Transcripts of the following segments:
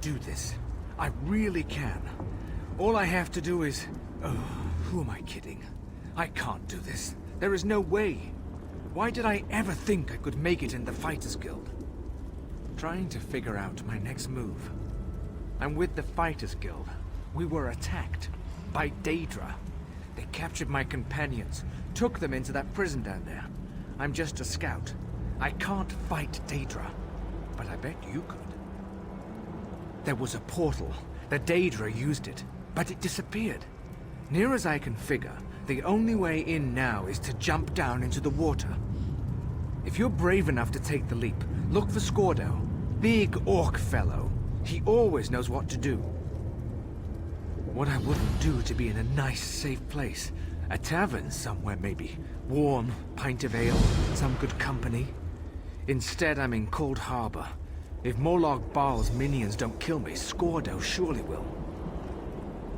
do this. I really can. All I have to do is... Oh, who am I kidding? I can't do this. There is no way. Why did I ever think I could make it in the Fighters Guild? Trying to figure out my next move. I'm with the Fighters Guild. We were attacked by Daedra. They captured my companions, took them into that prison down there. I'm just a scout. I can't fight Daedra, but I bet you could. There was a portal. The Daedra used it, but it disappeared. Near as I can figure, the only way in now is to jump down into the water. If you're brave enough to take the leap, look for Scordo. Big orc fellow. He always knows what to do. What I wouldn't do to be in a nice, safe place. A tavern somewhere, maybe. Warm, pint of ale, some good company. Instead, I'm in Coldharbour. If Molag Baal's minions don't kill me, Scordo surely will.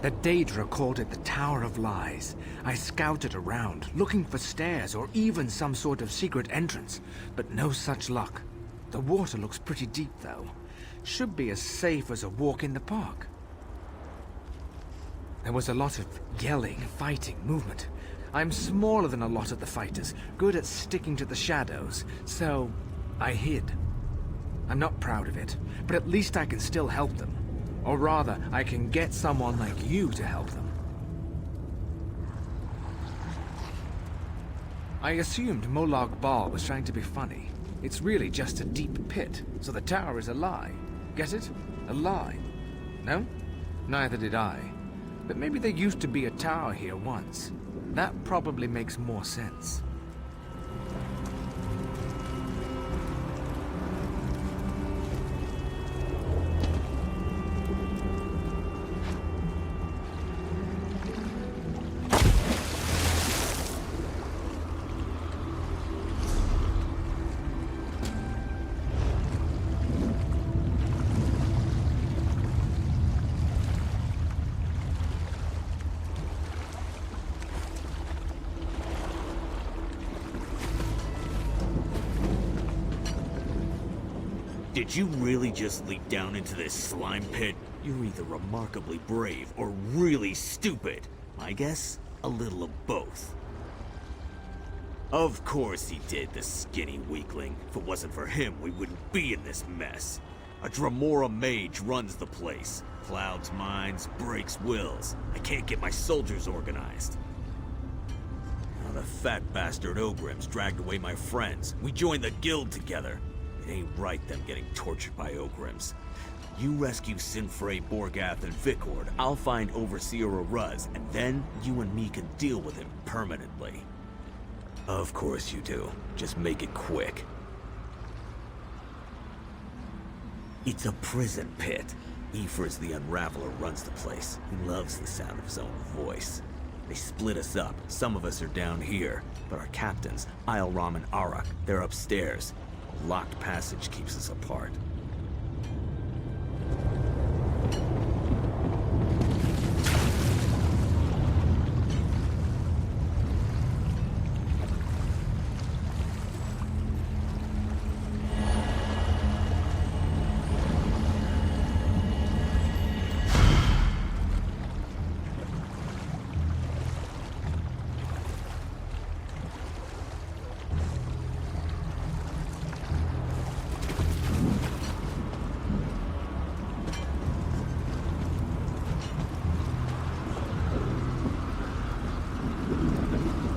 The Daedra called it the Tower of Lies. I scouted around, looking for stairs or even some sort of secret entrance, but no such luck. The water looks pretty deep, though. Should be as safe as a walk in the park. There was a lot of yelling, fighting, movement. I'm smaller than a lot of the fighters, good at sticking to the shadows, so I hid. I'm not proud of it, but at least I can still help them. Or rather, I can get someone like you to help them. I assumed Molag Bal was trying to be funny. It's really just a deep pit, so the tower is a lie. Get it? A lie. No? Neither did I. But maybe there used to be a tower here once. That probably makes more sense. Did you really just leap down into this slime pit? You're either remarkably brave or really stupid. My guess? A little of both. Of course he did, the skinny weakling. If it wasn't for him, we wouldn't be in this mess. A Dremora Mage runs the place. Clouds minds, breaks wills. I can't get my soldiers organized. Now the fat bastard Ogrim's dragged away my friends. We joined the guild together. It ain't right them getting tortured by Ogrims. You rescue Sinfrey, Borgath, and Vikord. I'll find Overseer Aruz, and then you and me can deal with him permanently. Of course you do. Just make it quick. It's a prison pit. Aoifres the Unraveler runs the place. He loves the sound of his own voice. They split us up. Some of us are down here, but our captains, Isleram and Arak, they're upstairs. A locked passage keeps us apart.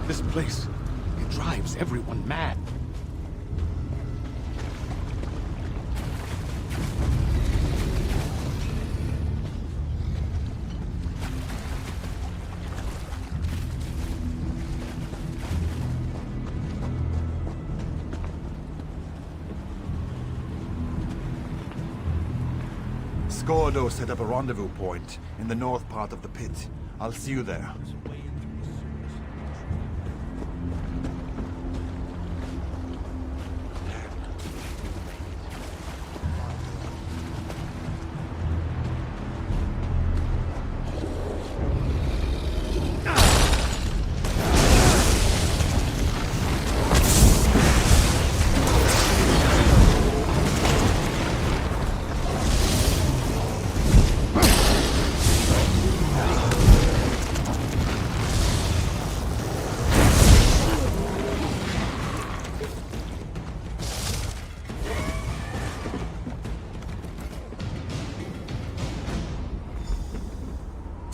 This place, it drives everyone mad. Scordo set up a rendezvous point in the north part of the pit. I'll see you there.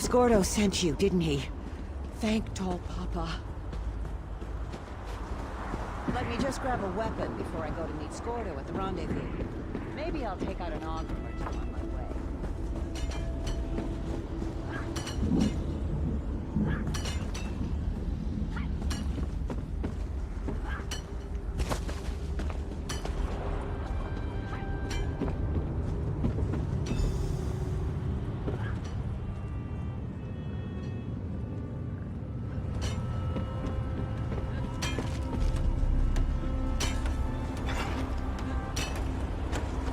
Grotto sent you, didn't he? Thank Tall Papa. Let me just grab a weapon before I go to meet Grotto at the rendezvous. Maybe I'll take out an auger or two on my way.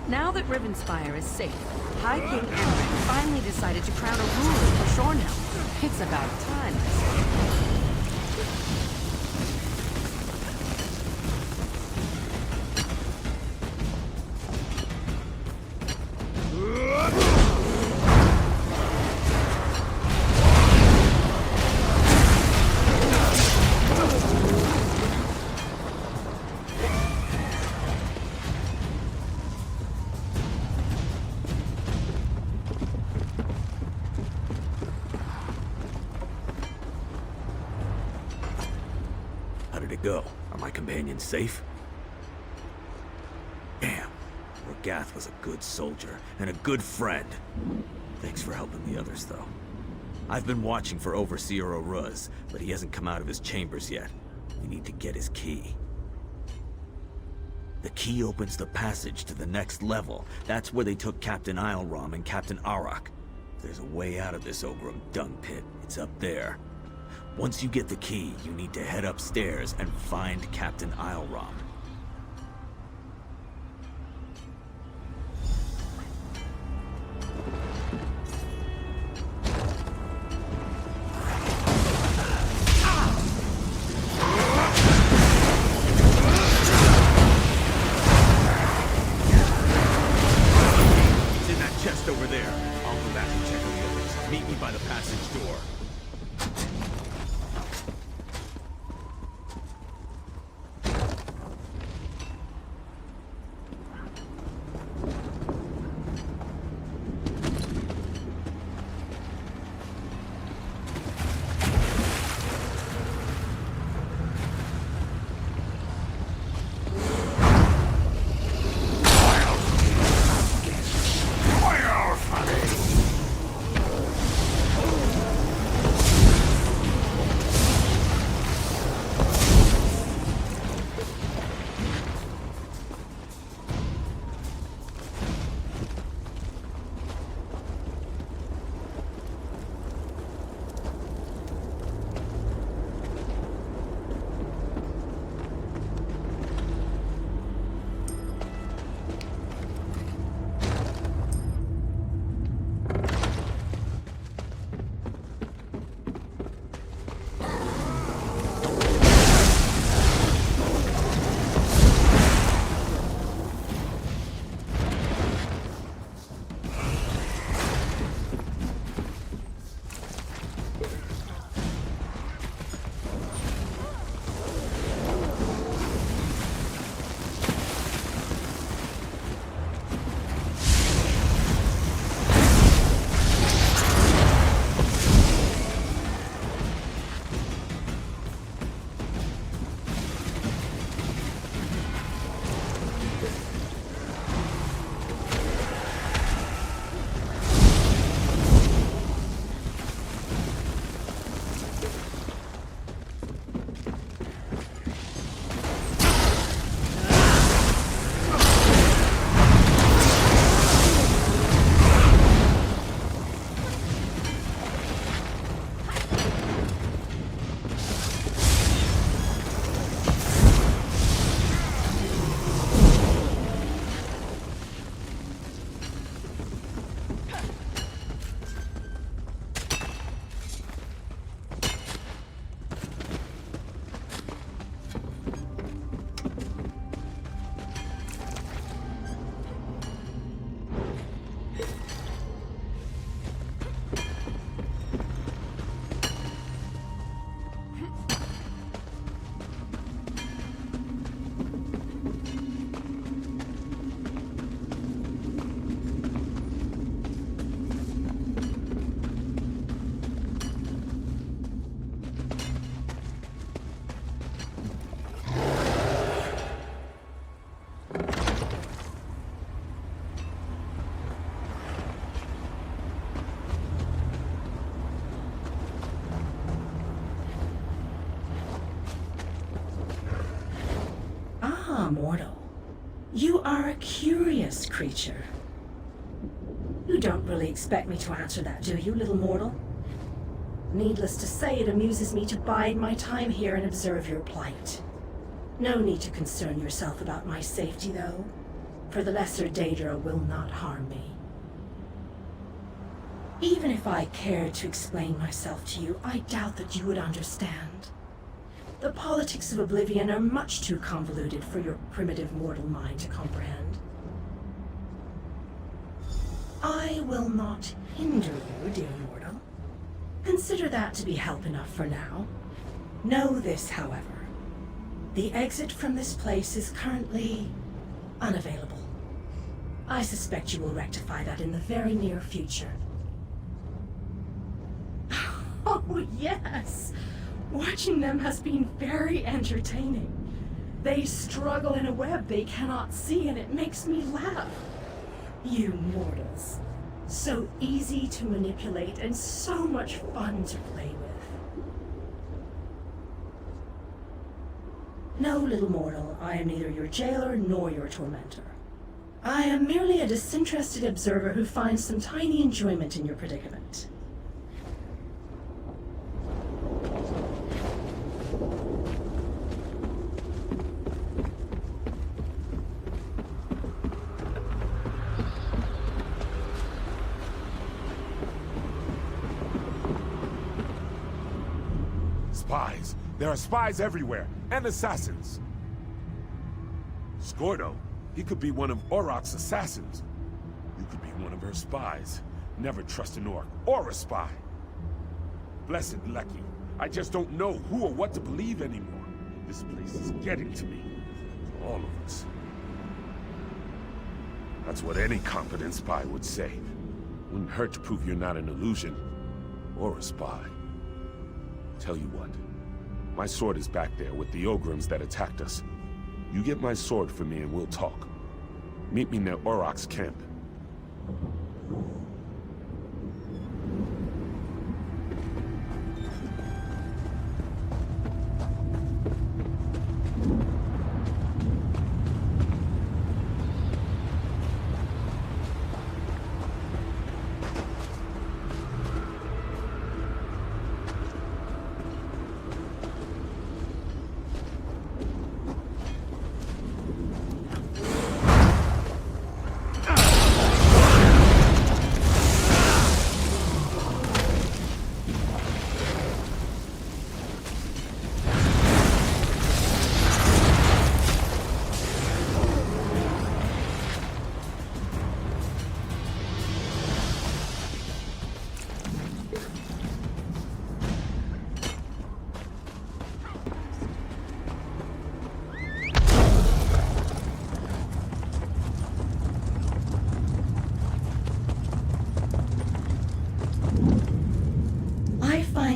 Now that Rivenspire is safe, High King Emmerich finally decided to crown a ruler for Soul-Meld. It's about time, I say. How did it go? Are my companions safe? Damn. Rogath was a good soldier, and a good friend. Thanks for helping the others, though. I've been watching for Overseer Oruz, but he hasn't come out of his chambers yet. We need to get his key. The key opens the passage to the next level. That's where they took Captain Isleram and Captain Arak. If there's a way out of this Ogrim dung pit, it's up there. Once you get the key, you need to head upstairs and find Captain Isleram. It's in that chest over there. I'll go back and check on the others. Meet me by the passage door. Ah, mortal. You are a curious creature. You don't really expect me to answer that, do you, little mortal? Needless to say, it amuses me to bide my time here and observe your plight. No need to concern yourself about my safety, though, for the lesser Daedra will not harm me. Even if I cared to explain myself to you, I doubt that you would understand. The politics of Oblivion are much too convoluted for your primitive mortal mind to comprehend. I will not hinder you, dear mortal. Consider that to be help enough for now. Know this, however. The exit from this place is currently unavailable. I suspect you will rectify that in the very near future. Oh, yes! Watching them has been very entertaining. They struggle in a web they cannot see, and it makes me laugh. You mortals. So easy to manipulate and so much fun to play with. No, little mortal, I am neither your jailer nor your tormentor. I am merely a disinterested observer who finds some tiny enjoyment in your predicament. Spies. There are spies everywhere, and assassins. Grotto, he could be one of Oroc's assassins. You could be one of her spies. Never trust an orc or a spy. Blessed lucky. I just don't know who or what to believe anymore. This place is getting to me. To all of us. That's what any competent spy would say. Wouldn't hurt to prove you're not an illusion. Or a spy. Tell you what. My sword is back there with the Ogrims that attacked us. You get my sword for me and we'll talk. Meet me near Oroc's camp.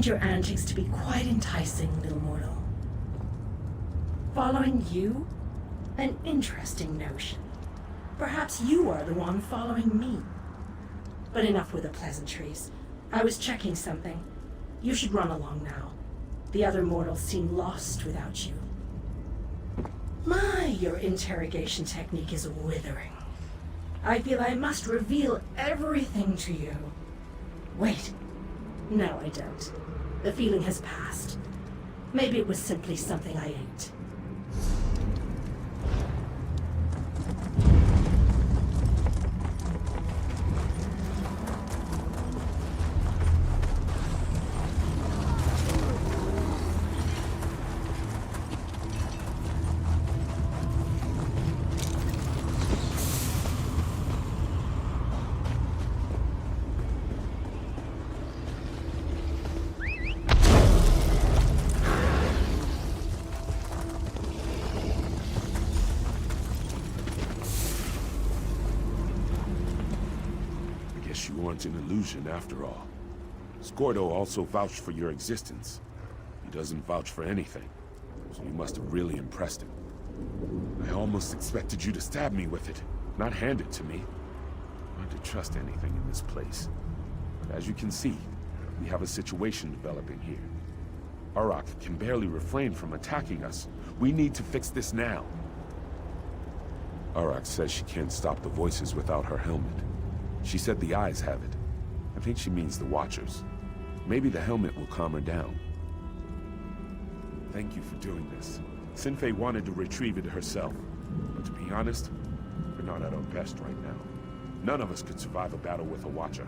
Your antics to be quite enticing, little mortal. Following you? An interesting notion. Perhaps you are the one following me. But enough with the pleasantries. I was checking something. You should run along now. The other mortals seem lost without you. My, your interrogation technique is withering. I feel I must reveal everything to you. Wait. No, I don't. The feeling has passed. Maybe it was simply something I ate. You weren't an illusion after all. Grotto also vouched for your existence. He doesn't vouch for anything, so you must have really impressed him. I almost expected you to stab me with it, not hand it to me. Hard to trust anything in this place. But as you can see, we have a situation developing here. Oroc can barely refrain from attacking us. We need to fix this now. Arak says she can't stop the voices without her helmet. She said the eyes have it. I think she means the Watchers. Maybe the helmet will calm her down. Thank you for doing this. Sinfei wanted to retrieve it herself. But to be honest, we're not at our best right now. None of us could survive a battle with a Watcher.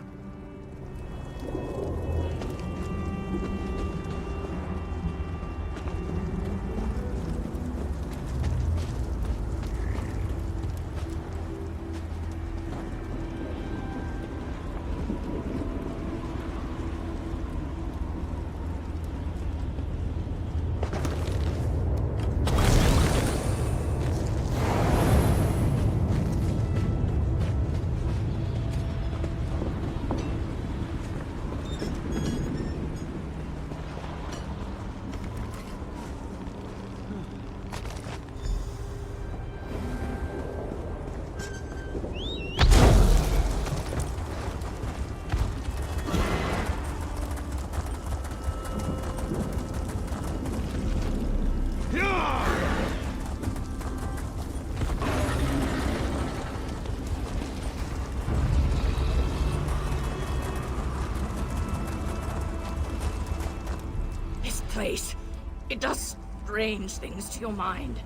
Place. It does strange things to your mind.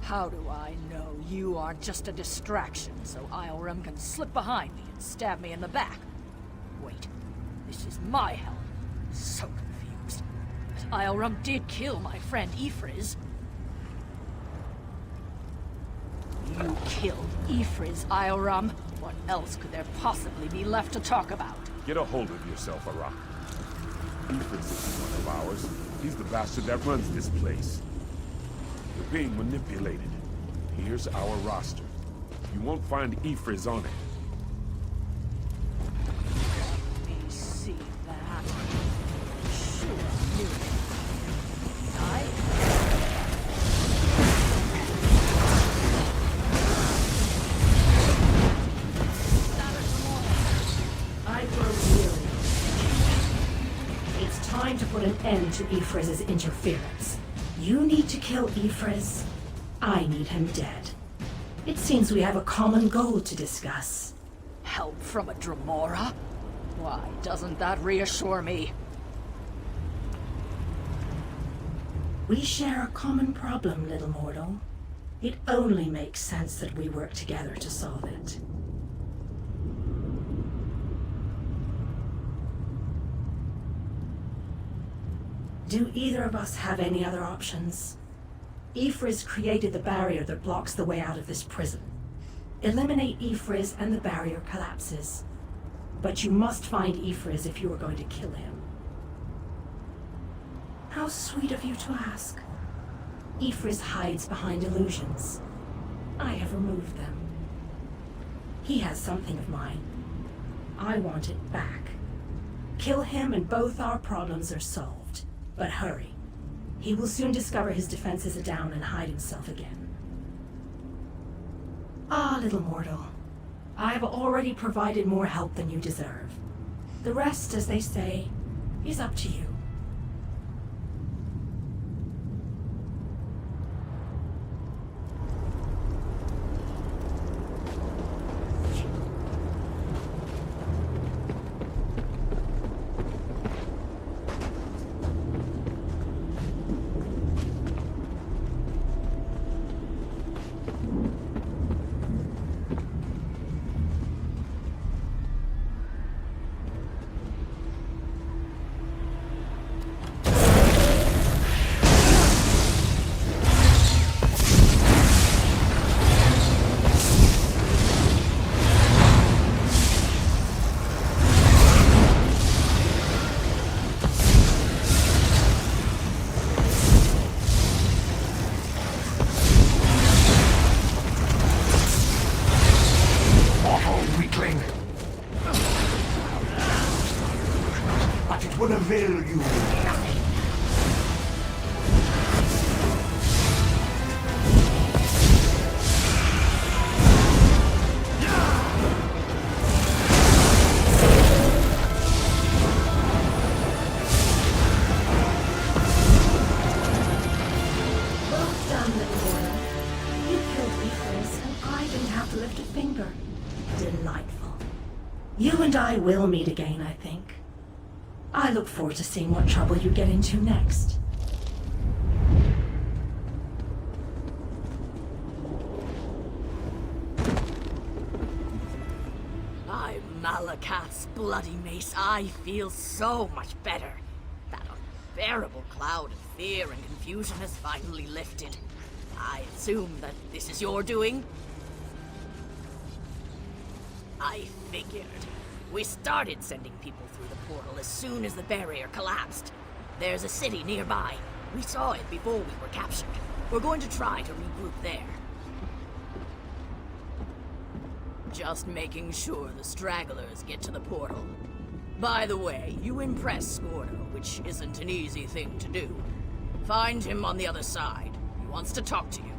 How do I know you aren't just a distraction so Ioram can slip behind me and stab me in the back? Wait, this is my helm. So confused. But Ioram did kill my friend Ifriz. You killed Ifriz, Ioram. What else could there possibly be left to talk about? Get a hold of yourself, Arak. Ifriz isn't one of ours. He's the bastard that runs this place. We're being manipulated. Here's our roster. You won't find Ifriz on it. Let me see that. Sure knew it. I grow weary. It's time to put an end to Ifriz's interference. You need to kill Ifriz. I need him dead. It seems we have a common goal to discuss. Help from a Dremora? Why doesn't that reassure me? We share a common problem, little mortal. It only makes sense that we work together to solve it. Do either of us have any other options? Ifriz created the barrier that blocks the way out of this prison. Eliminate Ifriz and the barrier collapses. But you must find Ifriz if you are going to kill him. How sweet of you to ask. Ifriz hides behind illusions. I have removed them. He has something of mine. I want it back. Kill him and both our problems are solved. But hurry. He will soon discover his defenses are down and hide himself again. Ah, little mortal. I have already provided more help than you deserve. The rest, as they say, is up to you. Would avail you nothing. Well done, little boy. You killed briefings, and I didn't have to lift a finger. Delightful. You and I will meet again, I think. I look forward to seeing what trouble you get into next. By Malakath's bloody mace, I feel so much better. That unbearable cloud of fear and confusion has finally lifted. I assume that this is your doing? I figured. We started sending people through the portal as soon as the barrier collapsed. There's a city nearby. We saw it before we were captured. We're going to try to regroup there. Just making sure the stragglers get to the portal. By the way, you impressed Gordo, which isn't an easy thing to do. Find him on the other side. He wants to talk to you.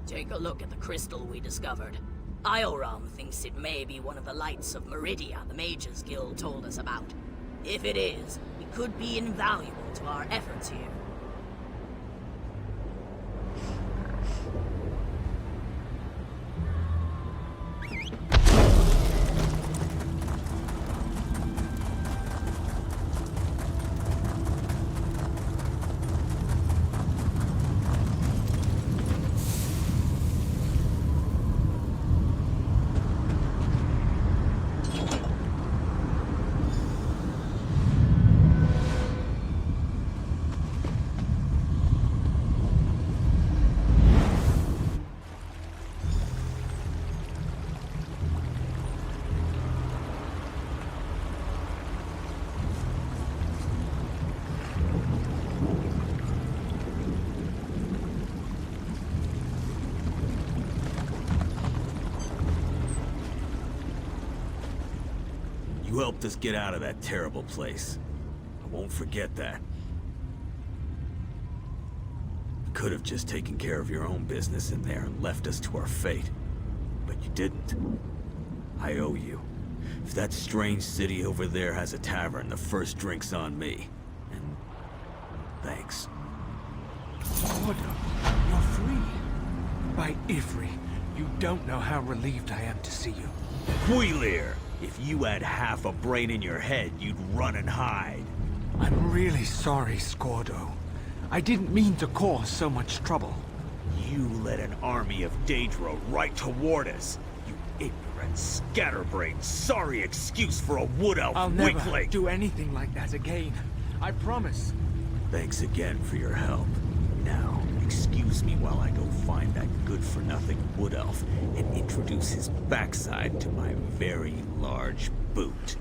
Take a look at the crystal we discovered. Ioram thinks it may be one of the lights of Meridia the Mages Guild told us about. If it is, it could be invaluable to our efforts here. You helped us get out of that terrible place. I won't forget that. You could have just taken care of your own business in there and left us to our fate. But you didn't. I owe you. If that strange city over there has a tavern, the first drink's on me. And thanks. Gordo, you're free. By Ifri, you don't know how relieved I am to see you. Queelir! If you had half a brain in your head, you'd run and hide. I'm really sorry, Scordo. I didn't mean to cause so much trouble. You led an army of Daedra right toward us. You ignorant, scatterbrained, sorry excuse for a wood elf I'll never weakling. do anything like that again. I promise. Thanks again for your help. Now, excuse me while I go find that good-for-nothing wood elf and introduce his backside to my very large boot.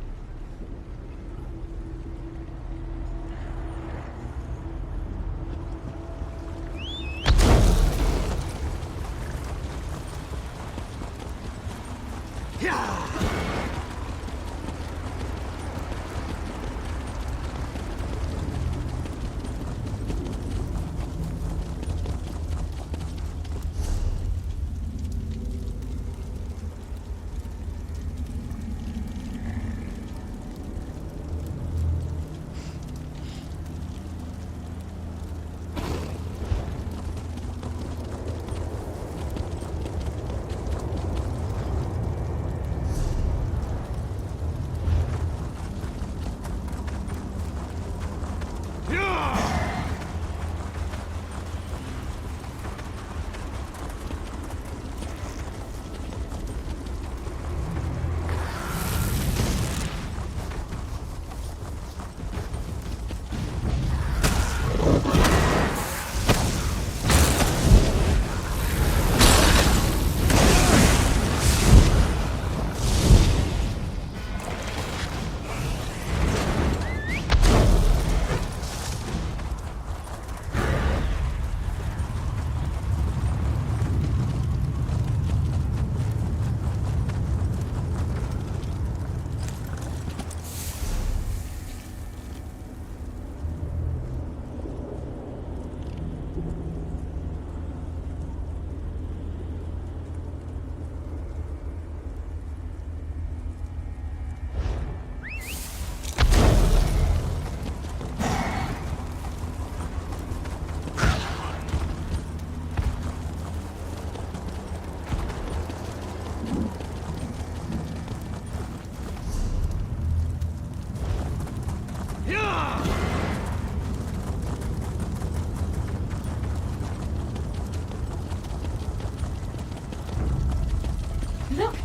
Look!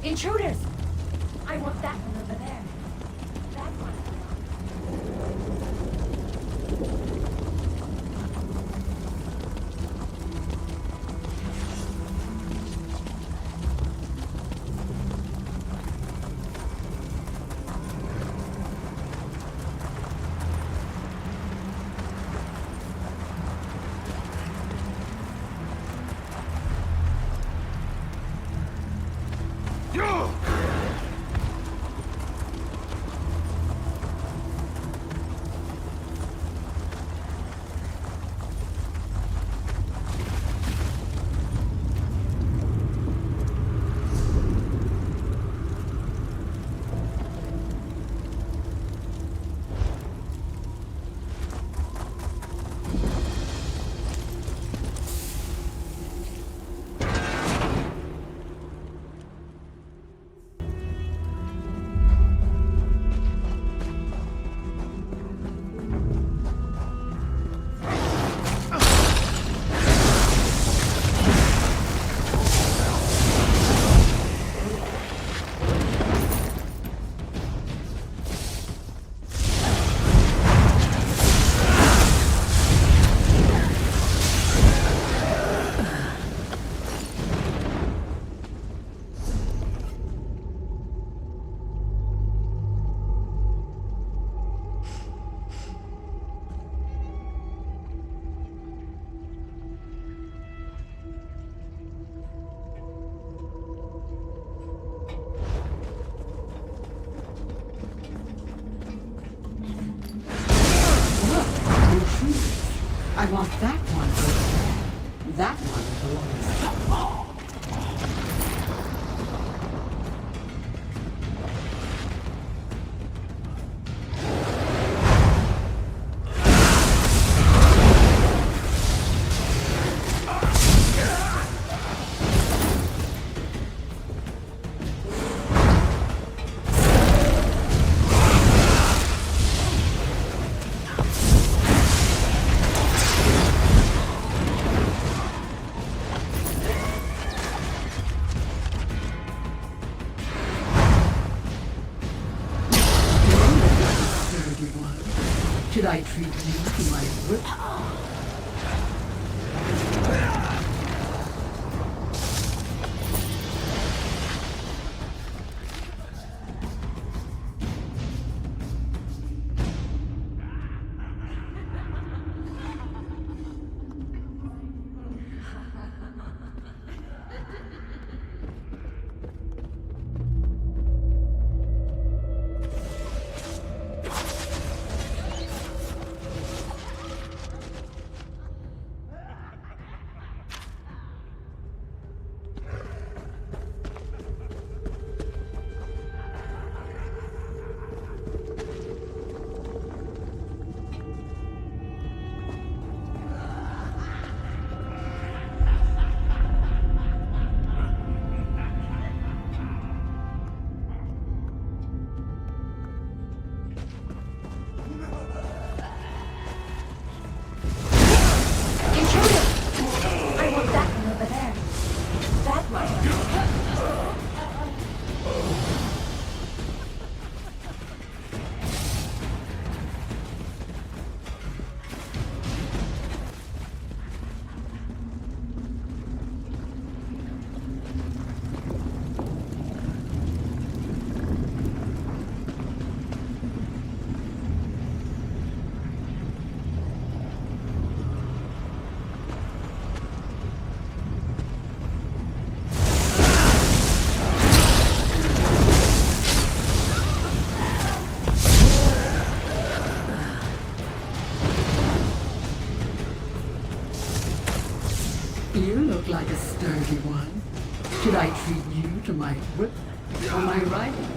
Intruders! I want that one over there. That one. I want that one over there. That one belongs. Should I treat you to my whip? You look like a sturdy one. Should I treat you to my whip or my riding?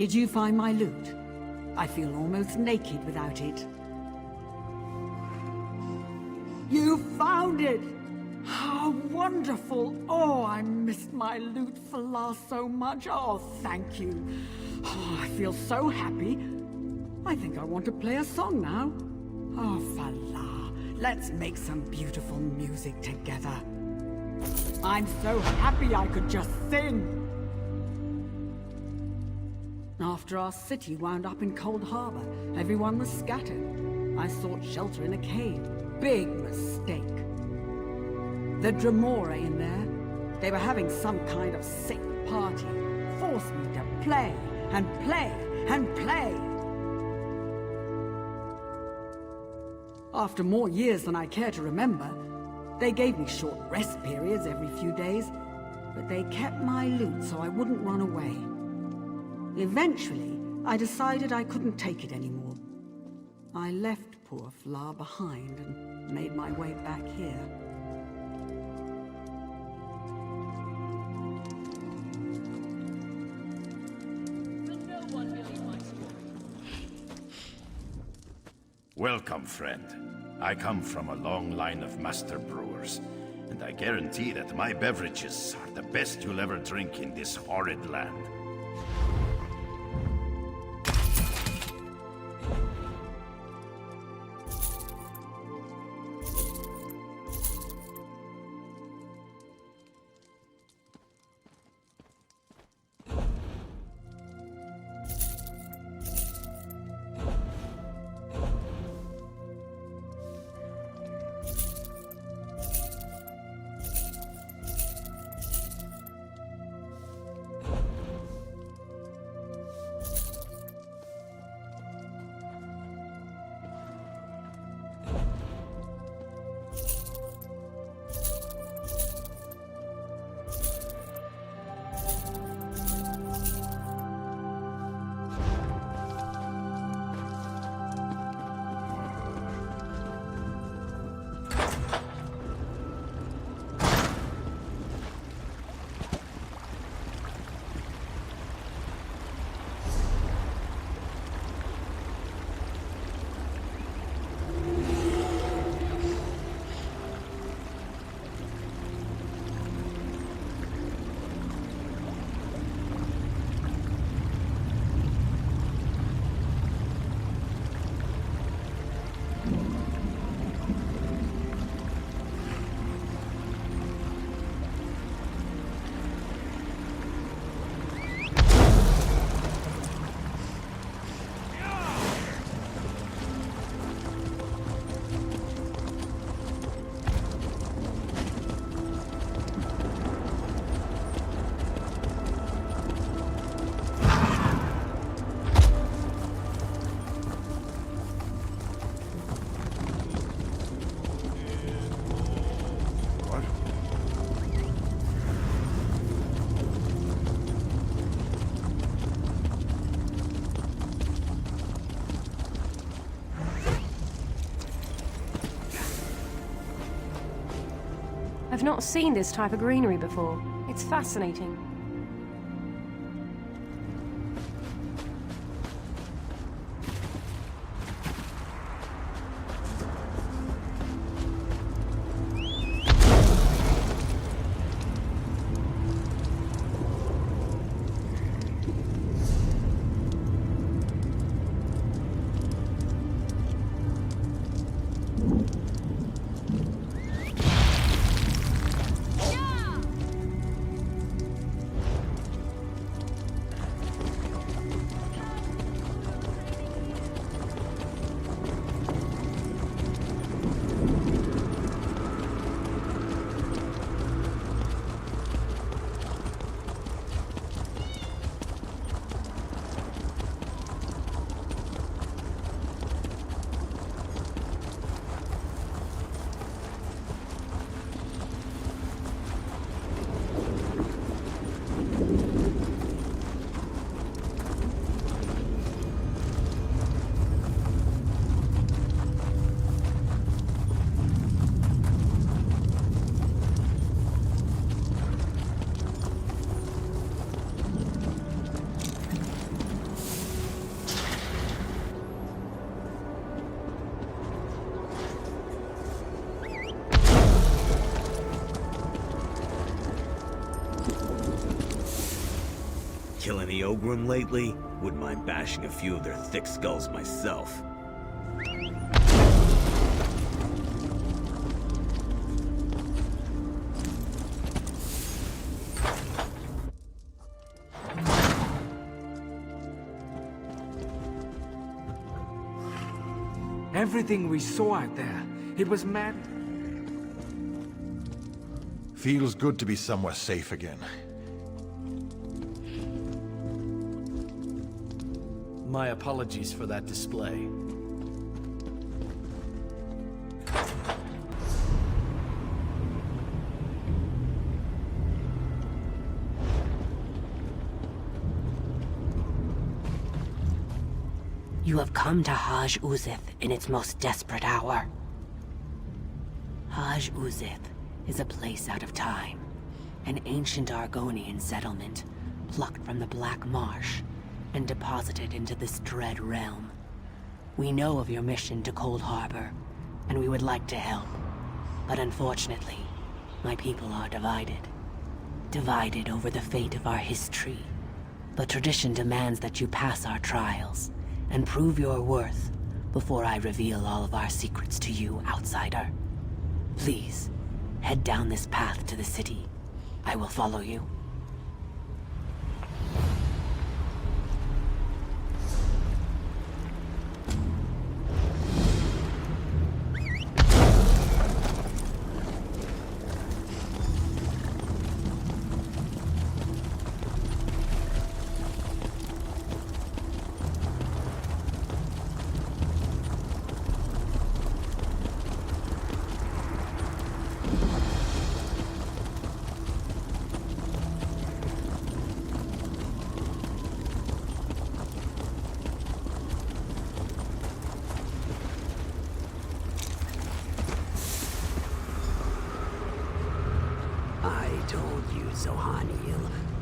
Did you find my loot? I feel almost naked without it. You found it! How wonderful! Oh, I missed my loot Fala so much. Oh, thank you. Oh, I feel so happy. I think I want to play a song now. Oh, Fala, let's make some beautiful music together. I'm so happy I could just sing. After our city wound up in Coldharbour, everyone was scattered. I sought shelter in a cave. Big mistake. The Dremora in there, they were having some kind of sick party. Forced me to play, and play, and play. After more years than I care to remember, they gave me short rest periods every few days, but they kept my loot so I wouldn't run away. Eventually, I decided I couldn't take it anymore. I left poor Fla behind and made my way back here. Welcome, friend. I come from a long line of master brewers, and I guarantee that my beverages are the best you'll ever drink in this horrid land. I've not seen this type of greenery before. It's fascinating. Kill any Ogrim lately? Wouldn't mind bashing a few of their thick skulls myself. Everything we saw out there, it was mad. Feels good to be somewhere safe again. My apologies for that display. You have come to Haj Uzith in its most desperate hour. Haj Uzith is a place out of time, an ancient Argonian settlement plucked from the Black Marsh and deposited into this dread realm. We know of your mission to Coldharbour, and we would like to help. But unfortunately, my people are divided. Divided over the fate of our history. But tradition demands that you pass our trials and prove your worth before I reveal all of our secrets to you, outsider. Please, head down this path to the city. I will follow you.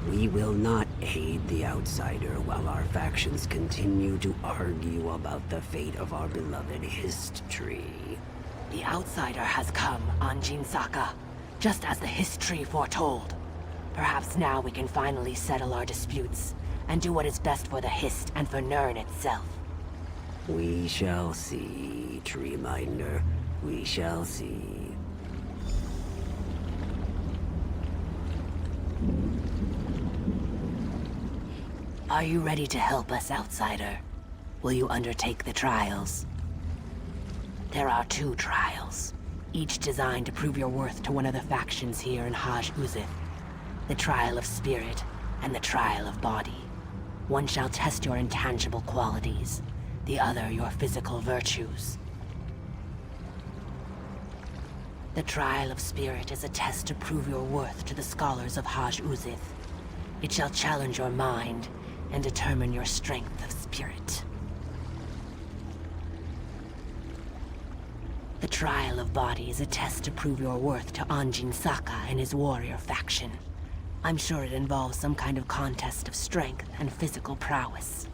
We will not aid the outsider while our factions continue to argue about the fate of our beloved history. The outsider has come, Anjin Saka, just as the history foretold. Perhaps now we can finally settle our disputes and do what is best for the Hist and for Nirn itself. We shall see, Treeminder. We shall see. Are you ready to help us, outsider? Will you undertake the trials? There are 2 trials, each designed to prove your worth to one of the factions here in Haj Uzith. The trial of spirit and the trial of body. One shall test your intangible qualities, the other your physical virtues. The trial of spirit is a test to prove your worth to the scholars of Haj Uzith. It shall challenge your mind and determine your strength of spirit. The trial of body is a test to prove your worth to Anjin Saka and his warrior faction. I'm sure it involves some kind of contest of strength and physical prowess.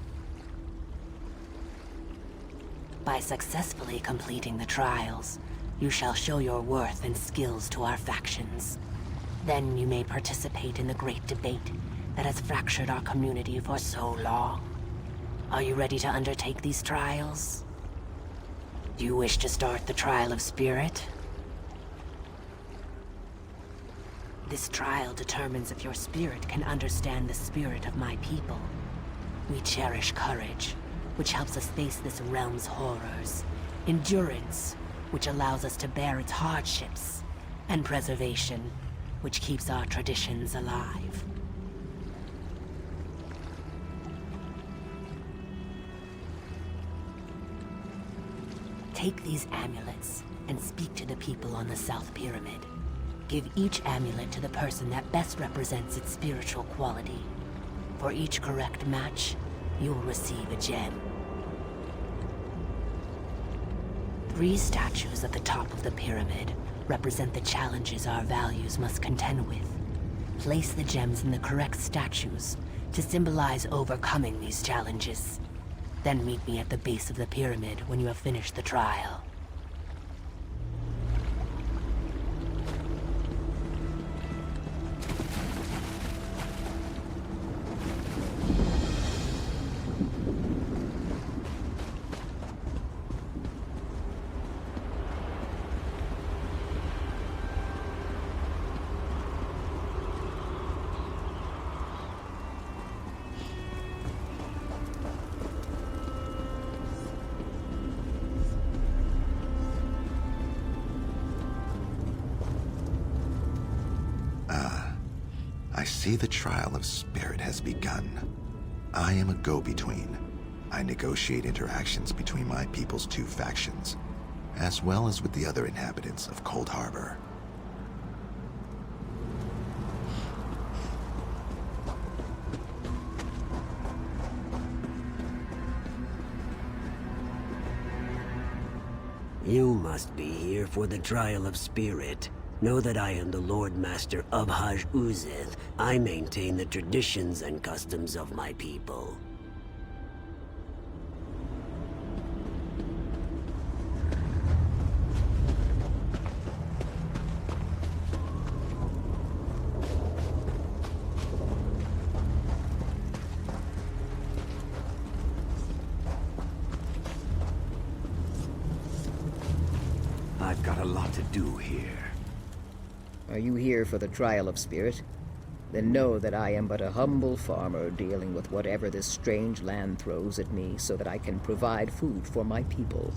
By successfully completing the trials, you shall show your worth and skills to our factions. Then you may participate in the great debate that has fractured our community for so long. Are you ready to undertake these trials? Do you wish to start the trial of spirit? This trial determines if your spirit can understand the spirit of my people. We cherish courage, which helps us face this realm's horrors. Endurance, which allows us to bear its hardships. And preservation, which keeps our traditions alive. Take these amulets and speak to the people on the South Pyramid. Give each amulet to the person that best represents its spiritual quality. For each correct match, you will receive a gem. 3 statues at the top of the pyramid represent the challenges our values must contend with. Place the gems in the correct statues to symbolize overcoming these challenges. Then meet me at the base of the pyramid when you have finished the trial. see the trial of spirit has begun. I am a go-between. I negotiate interactions between my people's two factions, as well as with the other inhabitants of Coldharbour. You must be here for the trial of spirit. Know that I am the Lord Master of Haj-Uzith. I maintain the traditions and customs of my people. I've got a lot to do here. Are you here for the trial of spirit? Then know that I am but a humble farmer dealing with whatever this strange land throws at me so that I can provide food for my people.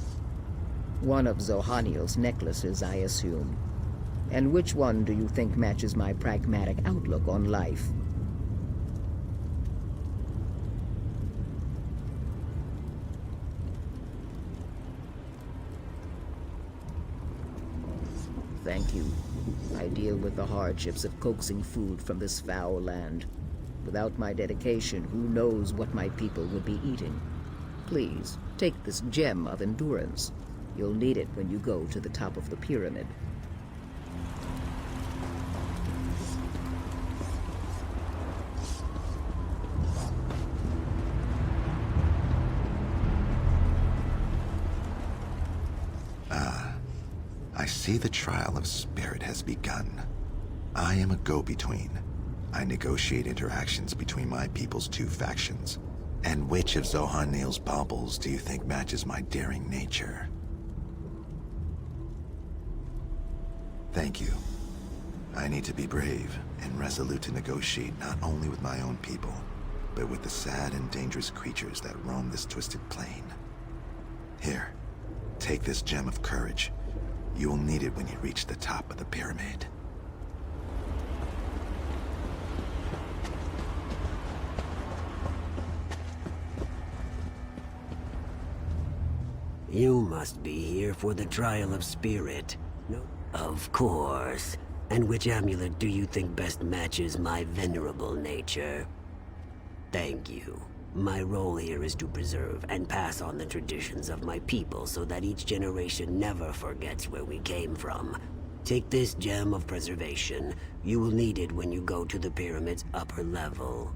One of Zohaniel's necklaces, I assume. And which one do you think matches my pragmatic outlook on life? Thank you. I deal with the hardships of coaxing food from this foul land. Without my dedication, who knows what my people would be eating? Please, take this gem of endurance. You'll need it when you go to the top of the pyramid. I see the trial of spirit has begun. I am a go-between. I negotiate interactions between my people's two factions. And which of Zohaniel's baubles do you think matches my daring nature? Thank you. I need to be brave and resolute to negotiate not only with my own people, but with the sad and dangerous creatures that roam this twisted plain. Here, take this gem of courage. You will need it when you reach the top of the pyramid. You must be here for the trial of spirit. No, of course. And which amulet do you think best matches my venerable nature? Thank you. My role here is to preserve and pass on the traditions of my people so that each generation never forgets where we came from. Take this gem of preservation. You will need it when you go to the pyramid's upper level.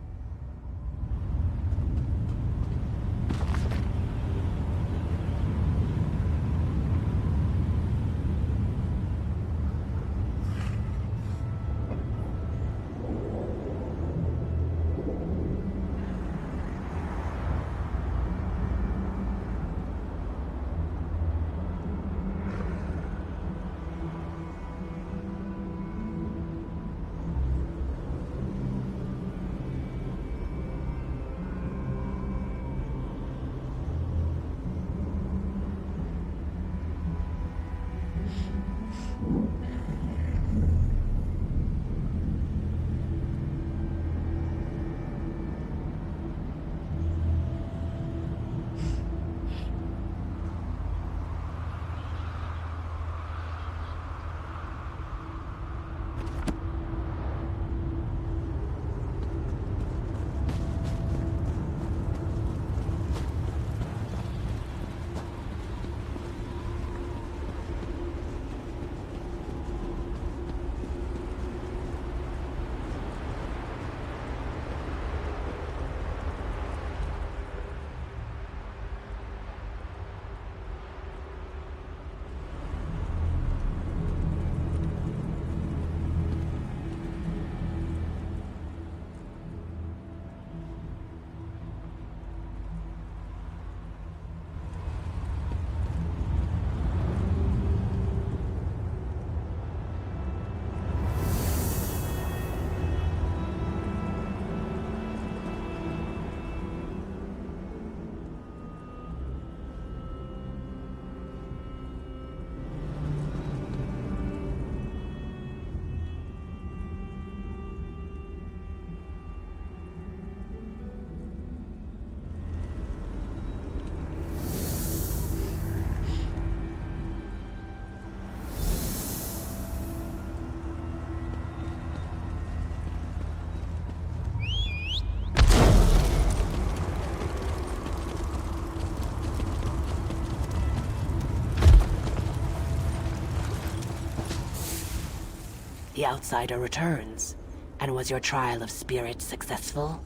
The outsider returns. And was your trial of spirit successful?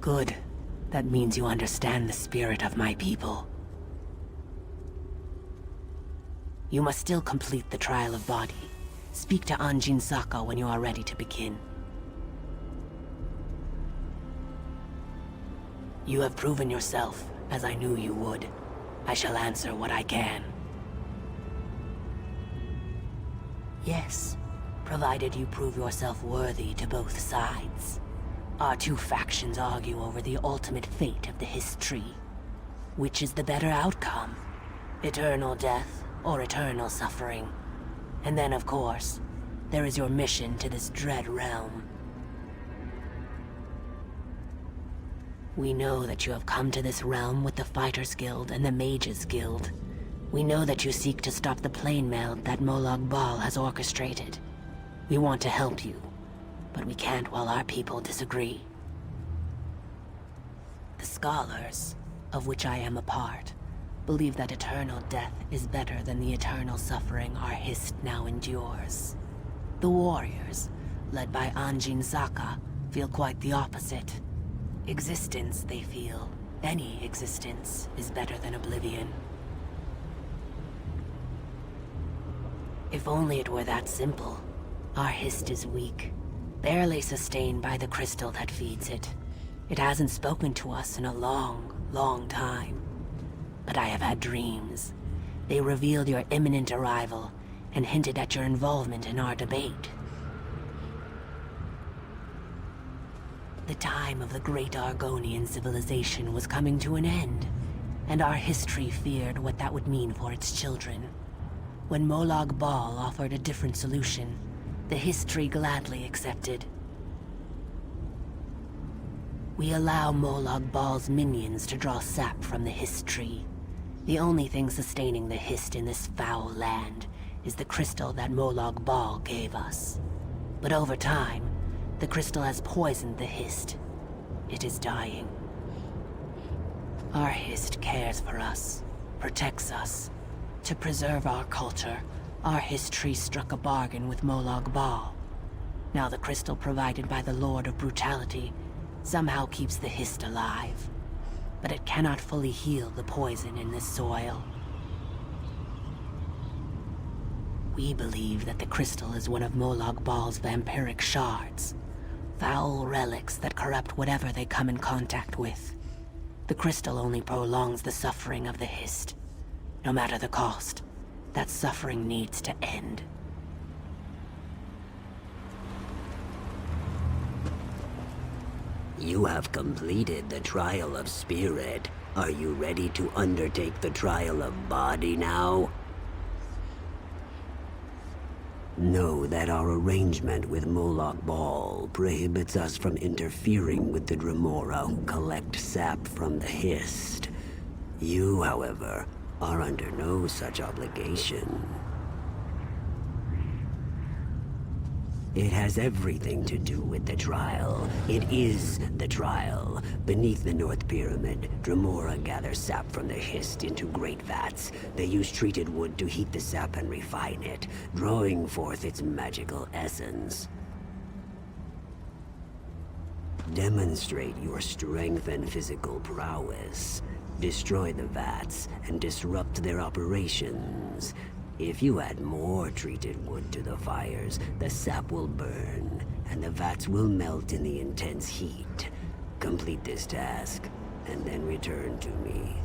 Good. That means you understand the spirit of my people. You must still complete the trial of body. Speak to Anjin Saka when you are ready to begin. You have proven yourself, as I knew you would. I shall answer what I can. Yes, provided you prove yourself worthy to both sides. Our two factions argue over the ultimate fate of the Hist tree. Which is the better outcome? Eternal death or eternal suffering? And then, of course, there is your mission to this dread realm. We know that you have come to this realm with the Fighters Guild and the Mages Guild. We know that you seek to stop the plane meld that Molag Bal has orchestrated. We want to help you, but we can't while our people disagree. The scholars, of which I am a part, believe that eternal death is better than the eternal suffering our Hist now endures. The warriors, led by Anjin Saka, feel quite the opposite. Existence, they feel, any existence, is better than oblivion. If only it were that simple. Our Hist is weak, barely sustained by the crystal that feeds it. It hasn't spoken to us in a long, long time. But I have had dreams. They revealed your imminent arrival and hinted at your involvement in our debate. The time of the great Argonian civilization was coming to an end, and our history feared what that would mean for its children. When Molag Bal offered a different solution, the history gladly accepted. We allow Molag Bal's minions to draw sap from the Hist tree. The only thing sustaining the Hist in this foul land is the crystal that Molag Bal gave us. But over time, the crystal has poisoned the Hist. It is dying. Our Hist cares for us, protects us. To preserve our culture, our history struck a bargain with Molag Bal. Now the crystal provided by the Lord of Brutality somehow keeps the Hist alive. But it cannot fully heal the poison in this soil. We believe that the crystal is one of Molag Bal's vampiric shards. Foul relics that corrupt whatever they come in contact with. The crystal only prolongs the suffering of the Hist. No matter the cost, that suffering needs to end. You have completed the trial of spirit. Are you ready to undertake the trial of body now? Know that our arrangement with Molag Bal prohibits us from interfering with the Dremora who collect sap from the Hist. You, however, are under no such obligation. It has everything to do with the trial. It is the trial. Beneath the North Pyramid, Dremora gather sap from the Hist into great vats. They use treated wood to heat the sap and refine it, drawing forth its magical essence. Demonstrate your strength and physical prowess. Destroy the vats and disrupt their operations. If you add more treated wood to the fires, the sap will burn, and the vats will melt in the intense heat. Complete this task, and then return to me.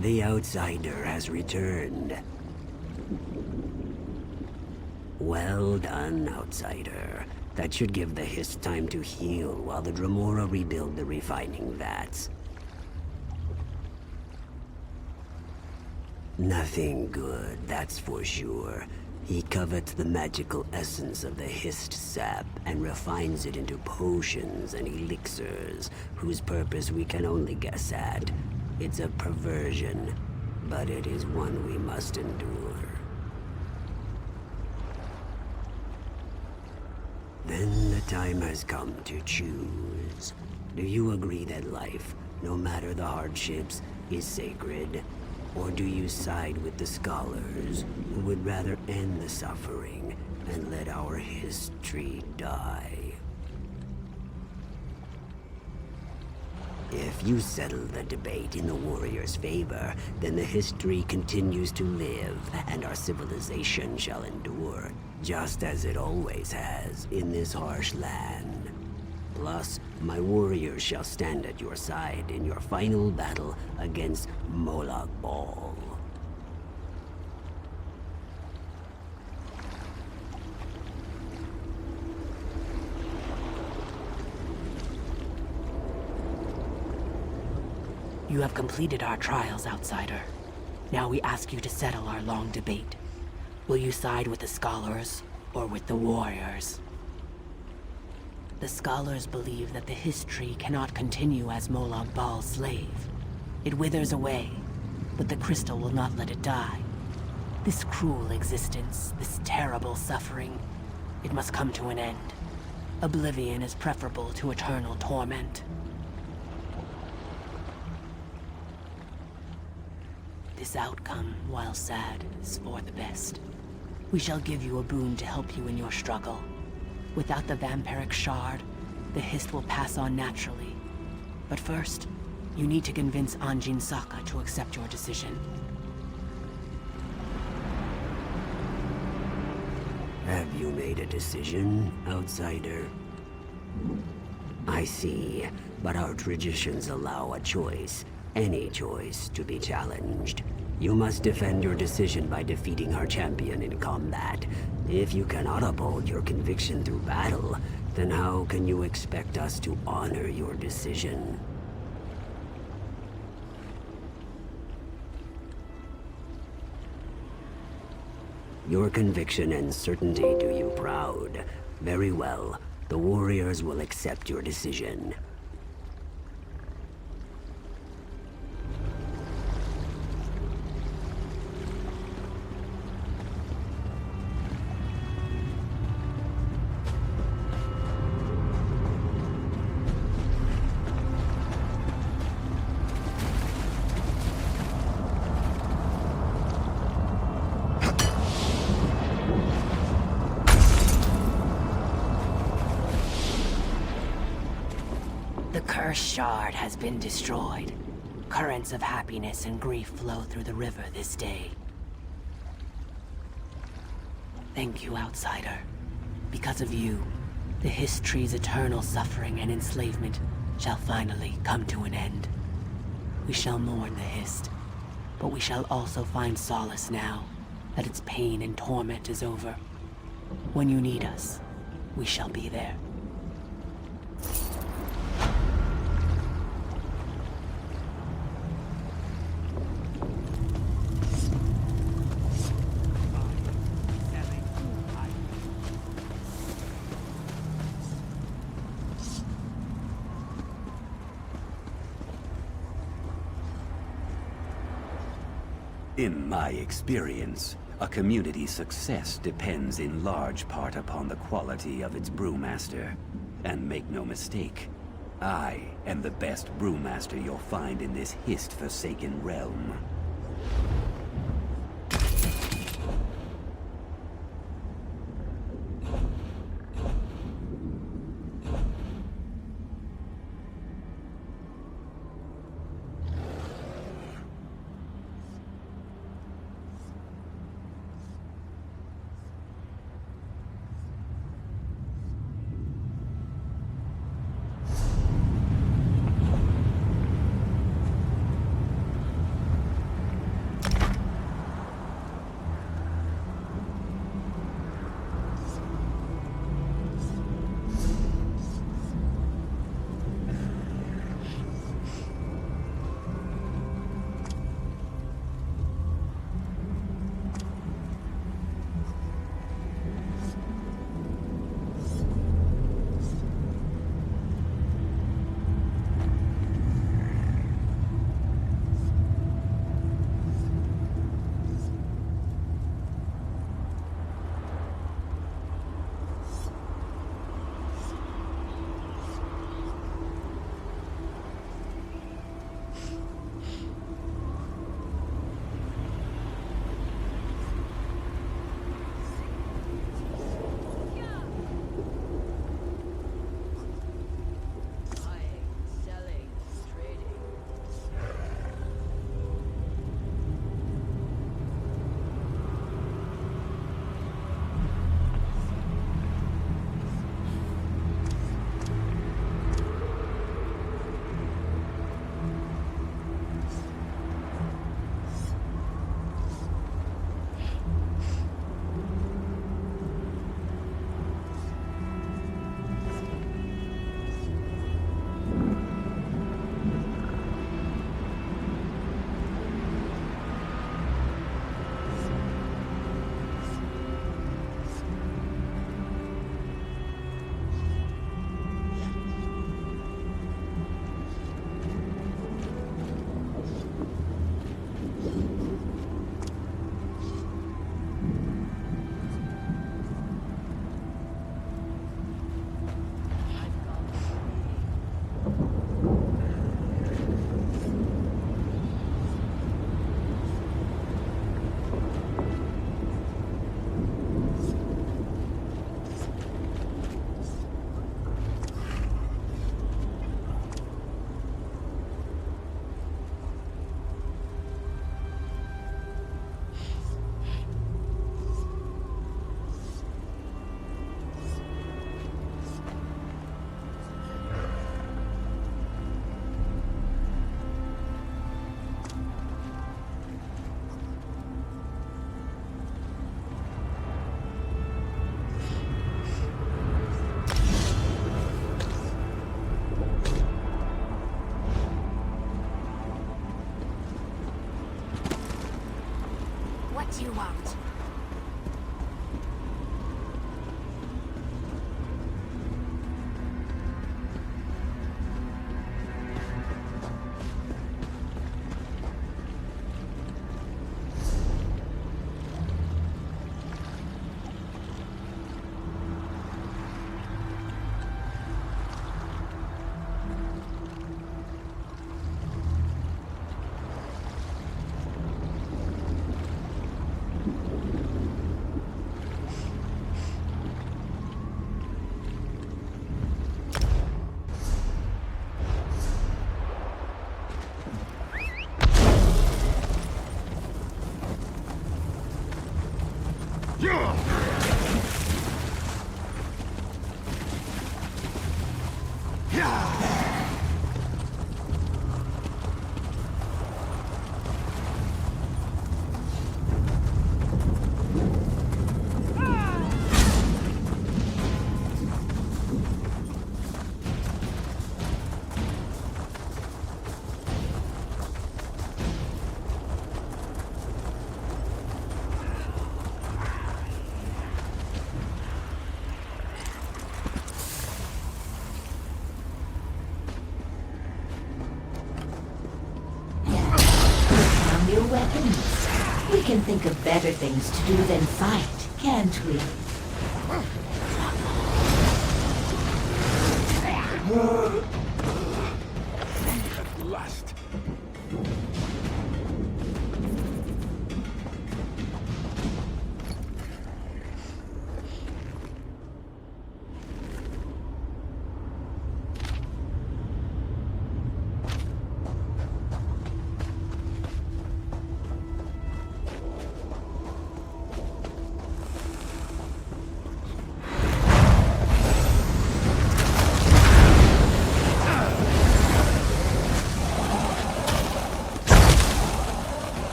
The outsider has returned. Well done, outsider. That should give the Hist time to heal while the Dremora rebuild the refining vats. Nothing good, that's for sure. He covets the magical essence of the Hist sap and refines it into potions and elixirs, whose purpose we can only guess at. It's a perversion, but it is one we must endure. Then the time has come to choose. Do you agree that life, no matter the hardships, is sacred? Or do you side with the scholars, who would rather end the suffering and let our history die? If you settle the debate in the warrior's favor, then the history continues to live, and our civilization shall endure, just as it always has in this harsh land. Plus, my warriors shall stand at your side in your final battle against Molag Bal. You have completed our trials, outsider. Now we ask you to settle our long debate. Will you side with the scholars or with the warriors? The scholars believe that the history cannot continue as Molag Bal's slave. It withers away, but the crystal will not let it die. This cruel existence, this terrible suffering, it must come to an end. Oblivion is preferable to eternal torment. This outcome, while sad, is for the best. We shall give you a boon to help you in your struggle. Without the vampiric shard, the Hist will pass on naturally. But first, you need to convince Anjin Saka to accept your decision. Have you made a decision, outsider? I see, but our traditions allow a choice, any choice, to be challenged. You must defend your decision by defeating our champion in combat. If you cannot uphold your conviction through battle, then how can you expect us to honor your decision? Your conviction and certainty do you proud. Very well. The warriors will accept your decision. Shard has been destroyed. Currents of happiness and grief flow through the river this day. Thank you, outsider. Because of you, the history's eternal suffering and enslavement shall finally come to an end. We shall mourn the Hist, but we shall also find solace now that its pain and torment is over. When you need us, we shall be there. In my experience, a community's success depends in large part upon the quality of its brewmaster. And make no mistake, I am the best brewmaster you'll find in this Hist-forsaken realm. you out. Your weapons. We can think of better things to do than fight, can't we? At last.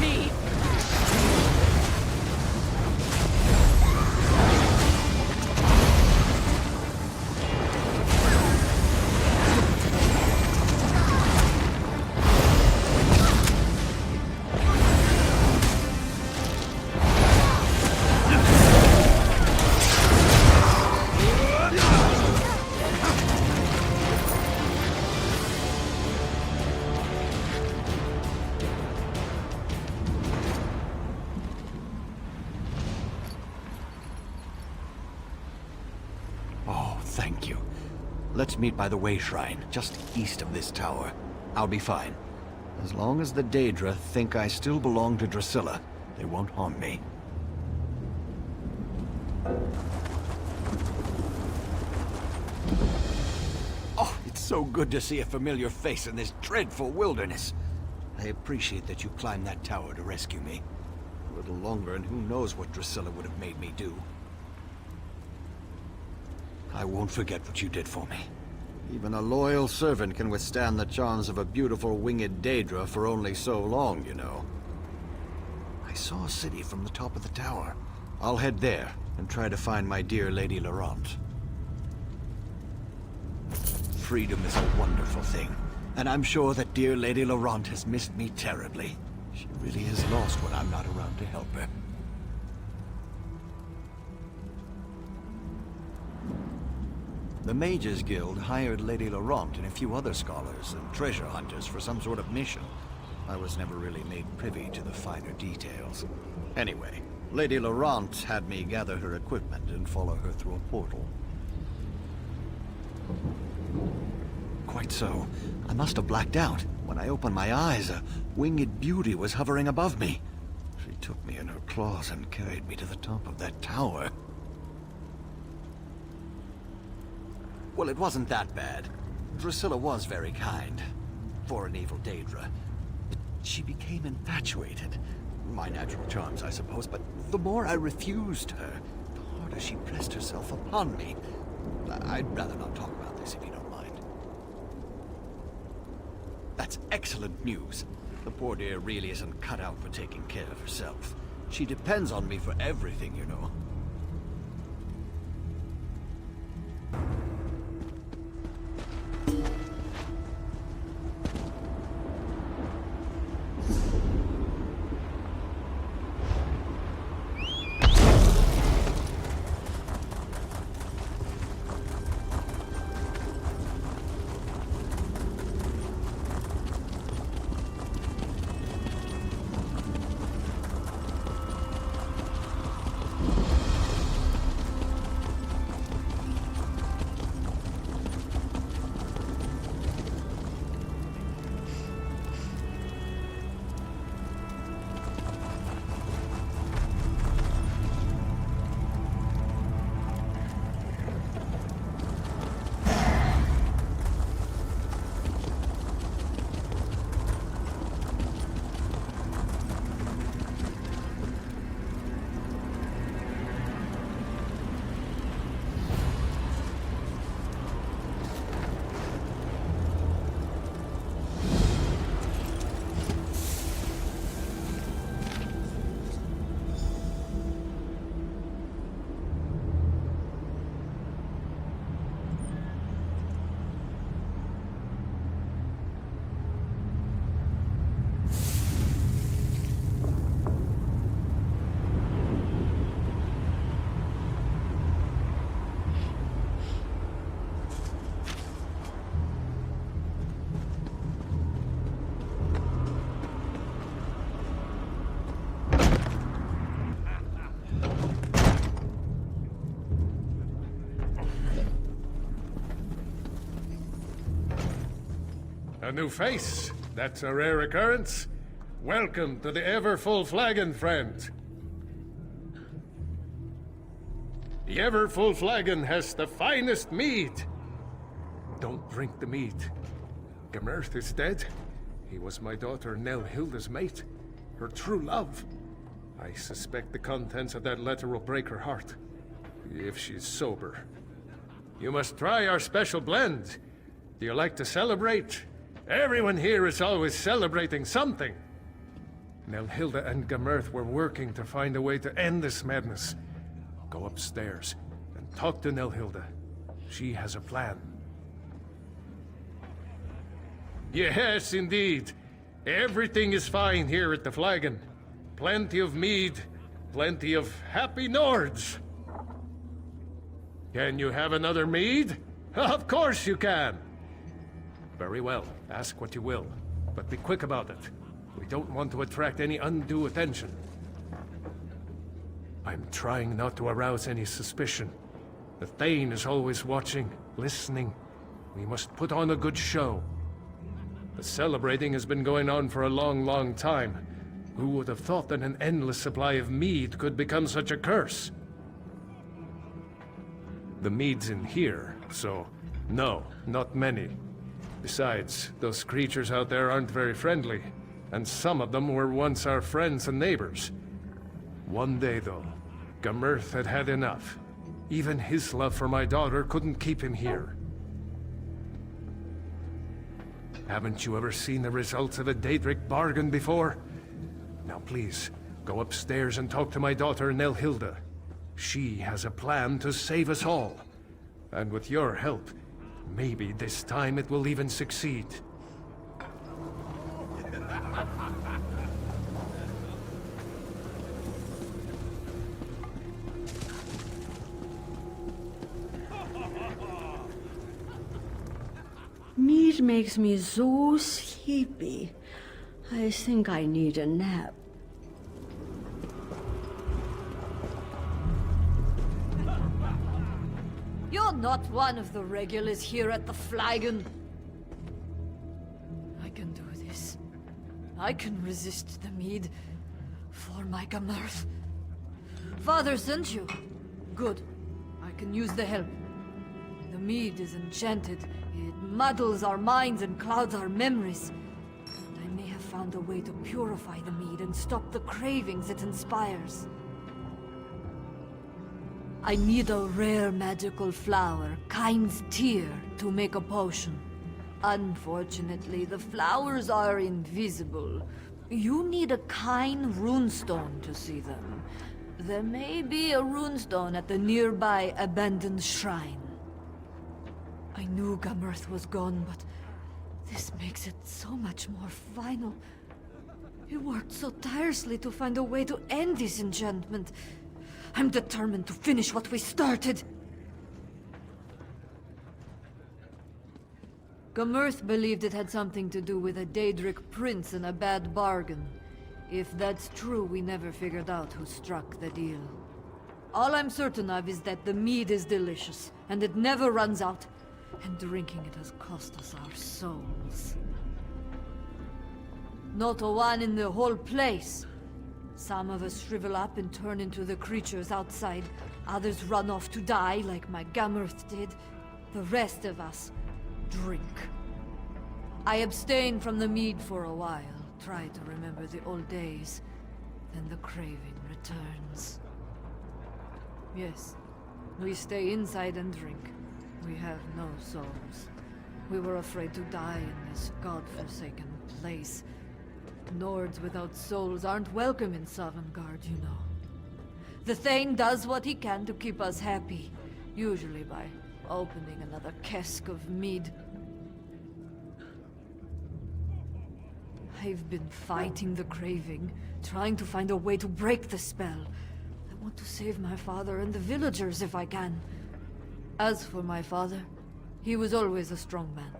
me! Thank you. Let's meet by the Way Shrine, just east of this tower. I'll be fine. As long as the Daedra think I still belong to Drusilla, they won't harm me. Oh, it's so good to see a familiar face in this dreadful wilderness. I appreciate that you climbed that tower to rescue me. A little longer and who knows what Drusilla would have made me do. I won't forget what you did for me. Even a loyal servant can withstand the charms of a beautiful winged Daedra for only so long, you know. I saw a city from the top of the tower. I'll head there and try to find my dear Lady Laurent. Freedom is a wonderful thing, and I'm sure that dear Lady Laurent has missed me terribly. She really is lost when I'm not around to help her. The Mages Guild hired Lady Laurent and a few other scholars and treasure hunters for some sort of mission. I was never really made privy to the finer details. Anyway, Lady Laurent had me gather her equipment and follow her through a portal. Quite so. I must have blacked out. When I opened my eyes, a winged beauty was hovering above me. She took me in her claws and carried me to the top of that tower. Well, it wasn't that bad. Drusilla was very kind. For an evil Daedra. She became infatuated. My natural charms, I suppose, but the more I refused her, the harder she pressed herself upon me. I'd rather not talk about this if you don't mind. That's excellent news. The poor dear really isn't cut out for taking care of herself. She depends on me for everything, you know. A new face? That's a rare occurrence. Welcome to the Ever-Full Flagon, friend. The Ever-Full Flagon has the finest mead. Don't drink the mead. Gemerth is dead. He was my daughter Nell Hilda's mate, her true love. I suspect the contents of that letter will break her heart, if she's sober. You must try our special blend. Do you like to celebrate? Everyone here is always celebrating something. Nelhilda and Gamerth were working to find a way to end this madness. Go upstairs and talk to Nelhilda. She has a plan. Yes, indeed. Everything is fine here at the Flagon. Plenty of mead, plenty of happy Nords. Can you have another mead? Of course you can! Very well, ask what you will, but be quick about it. We don't want to attract any undue attention. I'm trying not to arouse any suspicion. The Thane is always watching, listening. We must put on a good show. The celebrating has been going on for a long, long time. Who would have thought that an endless supply of mead could become such a curse? The mead's in here, so no, not many. Besides, those creatures out there aren't very friendly, and some of them were once our friends and neighbors. One day, though, Gamerth had had enough. Even his love for my daughter couldn't keep him here. Haven't you ever seen the results of a Daedric bargain before? Now please, go upstairs and talk to my daughter Nelhilda. She has a plan to save us all. And with your help, maybe this time it will even succeed. Mead makes me so sleepy. I think I need a nap. You're not one of the regulars here at the Flagon. I can do this. I can resist the mead for my Gamerth. Father sent you. Good. I can use the help. The mead is enchanted. It muddles our minds and clouds our memories. And I may have found a way to purify the mead and stop the cravings it inspires. I need a rare magical flower, Kind's Tear, to make a potion. Unfortunately, the flowers are invisible. You need a Kind runestone to see them. There may be a runestone at the nearby abandoned shrine. I knew Gamerth was gone, but this makes it so much more final. He worked so tirelessly to find a way to end this enchantment. I'm determined to finish what we started. Gamerth believed it had something to do with a Daedric prince and a bad bargain. If that's true, we never figured out who struck the deal. All I'm certain of is that the mead is delicious, and it never runs out. And drinking it has cost us our souls. Not a one in the whole place. Some of us shrivel up and turn into the creatures outside. Others run off to die, like my Gamerth did. The rest of us drink. I abstain from the mead for a while, try to remember the old days. Then the craving returns. Yes, we stay inside and drink. We have no souls. We were afraid to die in this godforsaken place. Nords without souls aren't welcome in Sovngarde, you know. The Thane does what he can to keep us happy, usually by opening another cask of mead. I've been fighting the craving, trying to find a way to break the spell. I want to save my father and the villagers if I can. As for my father, he was always a strong man.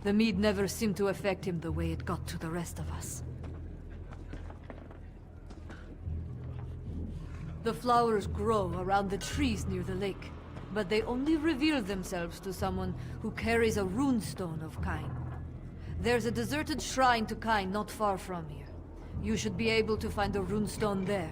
The mead never seemed to affect him the way it got to the rest of us. The flowers grow around the trees near the lake, but they only reveal themselves to someone who carries a runestone of Kind. There's a deserted shrine to Kind not far from here. You should be able to find a runestone there.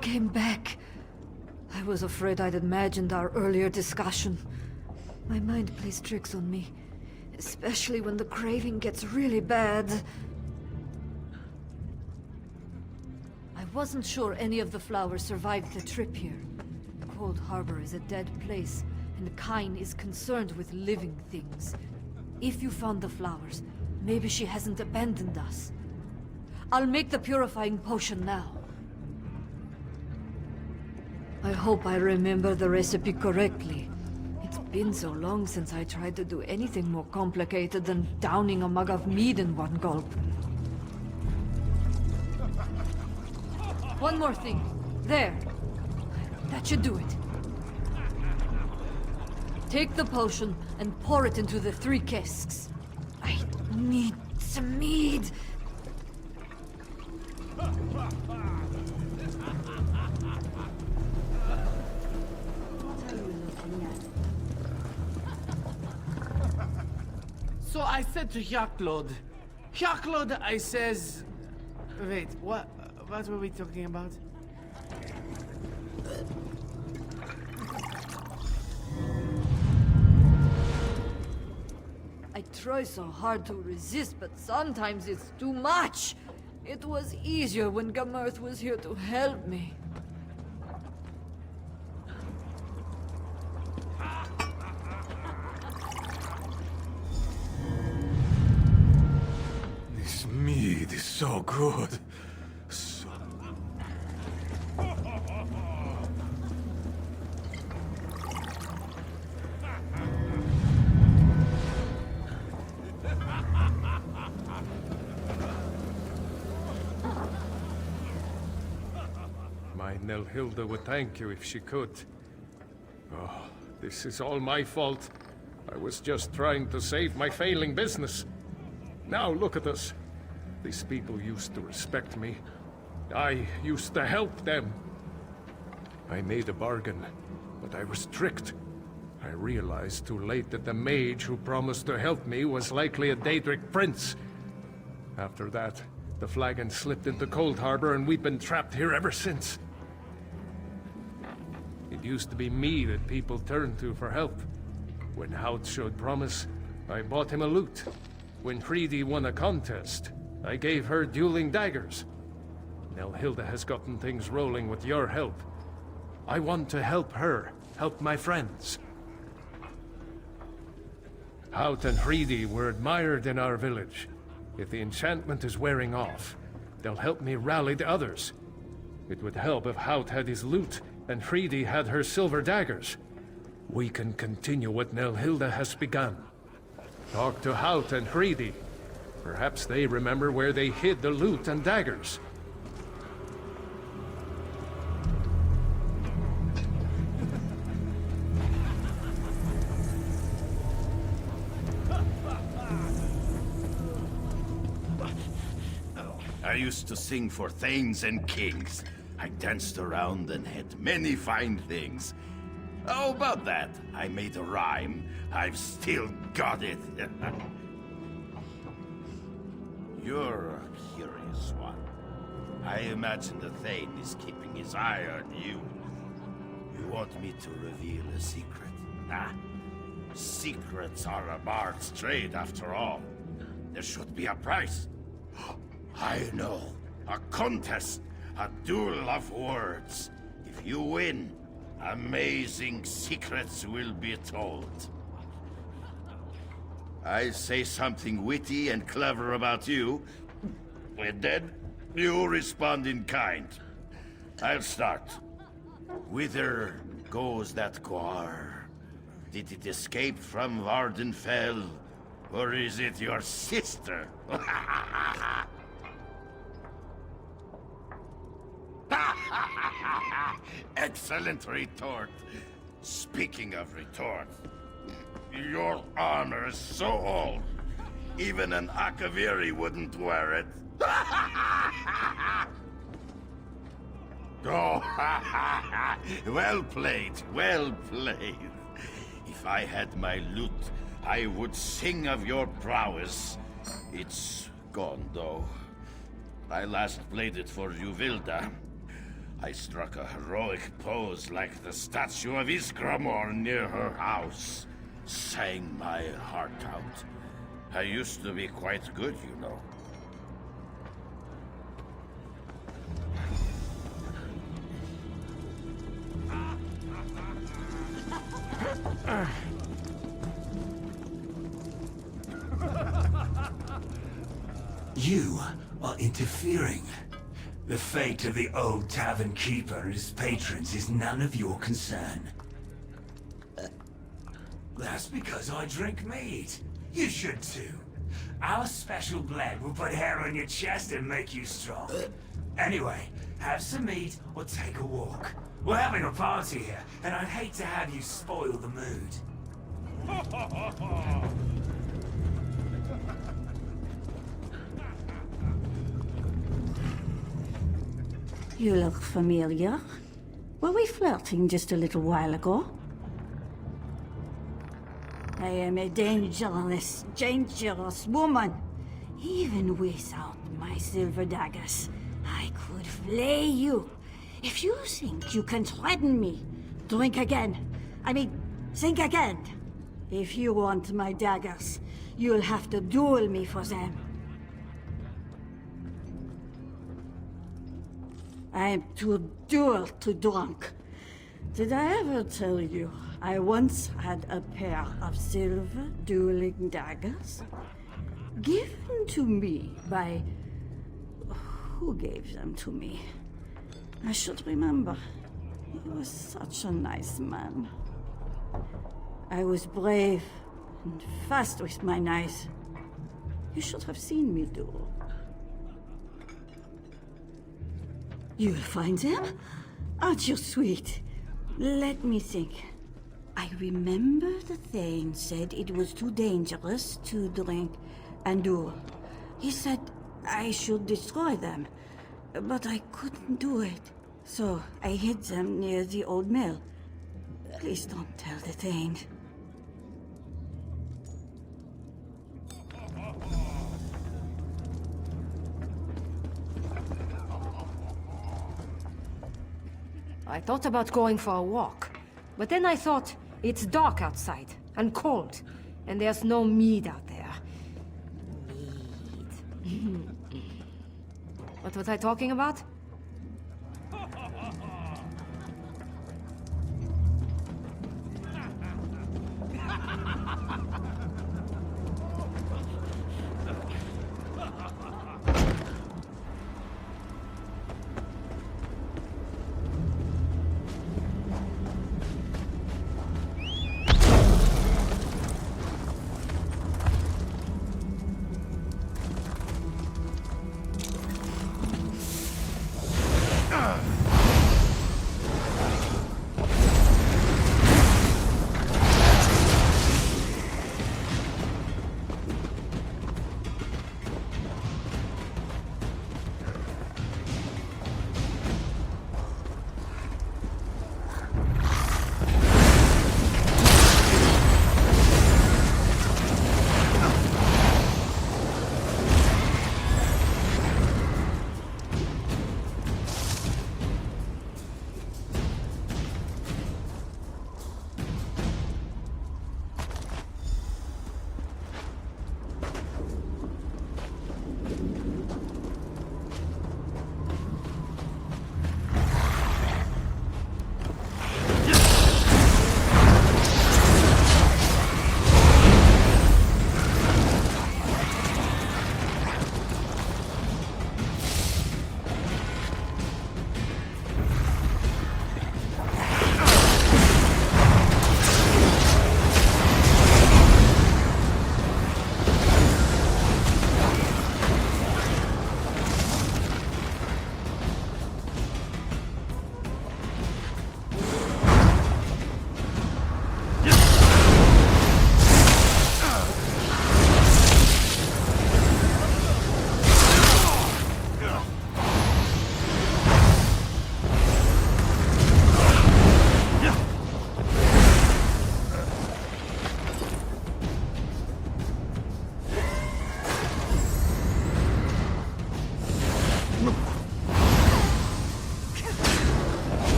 Came back. I was afraid I'd imagined our earlier discussion. My mind plays tricks on me, especially when the craving gets really bad. I wasn't sure any of the flowers survived the trip here. Coldharbour is a dead place, and Kyne is concerned with living things. If you found the flowers, maybe she hasn't abandoned us. I'll make the purifying potion now. I hope I remember the recipe correctly. It's been so long since I tried to do anything more complicated than downing a mug of mead in one gulp. One more thing. There. That should do it. Take the potion and pour it into the 3 casks. I need some mead. So I said to Hjaklod, I says... Wait, what were we talking about? I try so hard to resist, but sometimes it's too much. It was easier when Gamerth was here to help me. This mead is so good. So... My Nelhilda would thank you if she could. Oh, this is all my fault. I was just trying to save my failing business. Now look at us. These people used to respect me. I used to help them. I made a bargain, but I was tricked. I realized too late that the mage who promised to help me was likely a Daedric prince. After that, the flagon slipped into Coldharbour and we've been trapped here ever since. It used to be me that people turned to for help. When Hout showed promise, I bought him a lute. When Freedy won a contest, I gave her dueling daggers. Nelhilda has gotten things rolling with your help. I want to help her, help my friends. Hout and Freedy were admired in our village. If the enchantment is wearing off, they'll help me rally the others. It would help if Hout had his lute and Freedy had her silver daggers. We can continue what Nelhilda has begun. Talk to Hout and Freedy. Perhaps they remember where they hid the lute and daggers. used to sing for thanes and kings. I danced around and had many fine things. How about that? I made a rhyme. I've still got it. You're a curious one. I imagine the Thane is keeping his eye on you. You want me to reveal a secret? Nah. Secrets are a bard's trade, after all. There should be a price. I know. A contest. A duel of words. If you win, amazing secrets will be told. I say something witty and clever about you, and then you respond in kind. I'll start. Whither goes that Guar? Did it escape from Warden Fell, or is it your sister? Excellent retort. Speaking of retort, your armor is so old, even an Akaviri wouldn't wear it. Oh, well played, well played. If I had my lute, I would sing of your prowess. It's gone, though. I last played it for Uvilda. I struck a heroic pose like the statue of Iskramor near her house. Sang my heart out. I used to be quite good, you know. You are interfering. The fate of the old tavern keeper and his patrons is none of your concern. That's because I drink meat. You should too. Our special blend will put hair on your chest and make you strong. Anyway, have some meat or take a walk. We're having a party here, and I'd hate to have you spoil the mood. You look familiar. Were we flirting just a little while ago? I am a dangerous woman. Even without my silver daggers, I could flay you. If you think you can threaten me, drink again. Think again. If you want my daggers, you'll have to duel me for them. I'm too drunk. Did I ever tell you I once had a pair of silver dueling daggers? Given to me by... Who gave them to me? I should remember. He was such a nice man. I was brave and fast with my knives. You should have seen me duel. You'll find them? Aren't you sweet? Let me think. I remember the Thane said it was too dangerous to drink and duel. He said I should destroy them, but I couldn't do it. So I hid them near the old mill. Please don't tell the Thane. I thought about going for a walk, but then I thought it's dark outside and cold, and there's no mead out there. Mead. What was I talking about?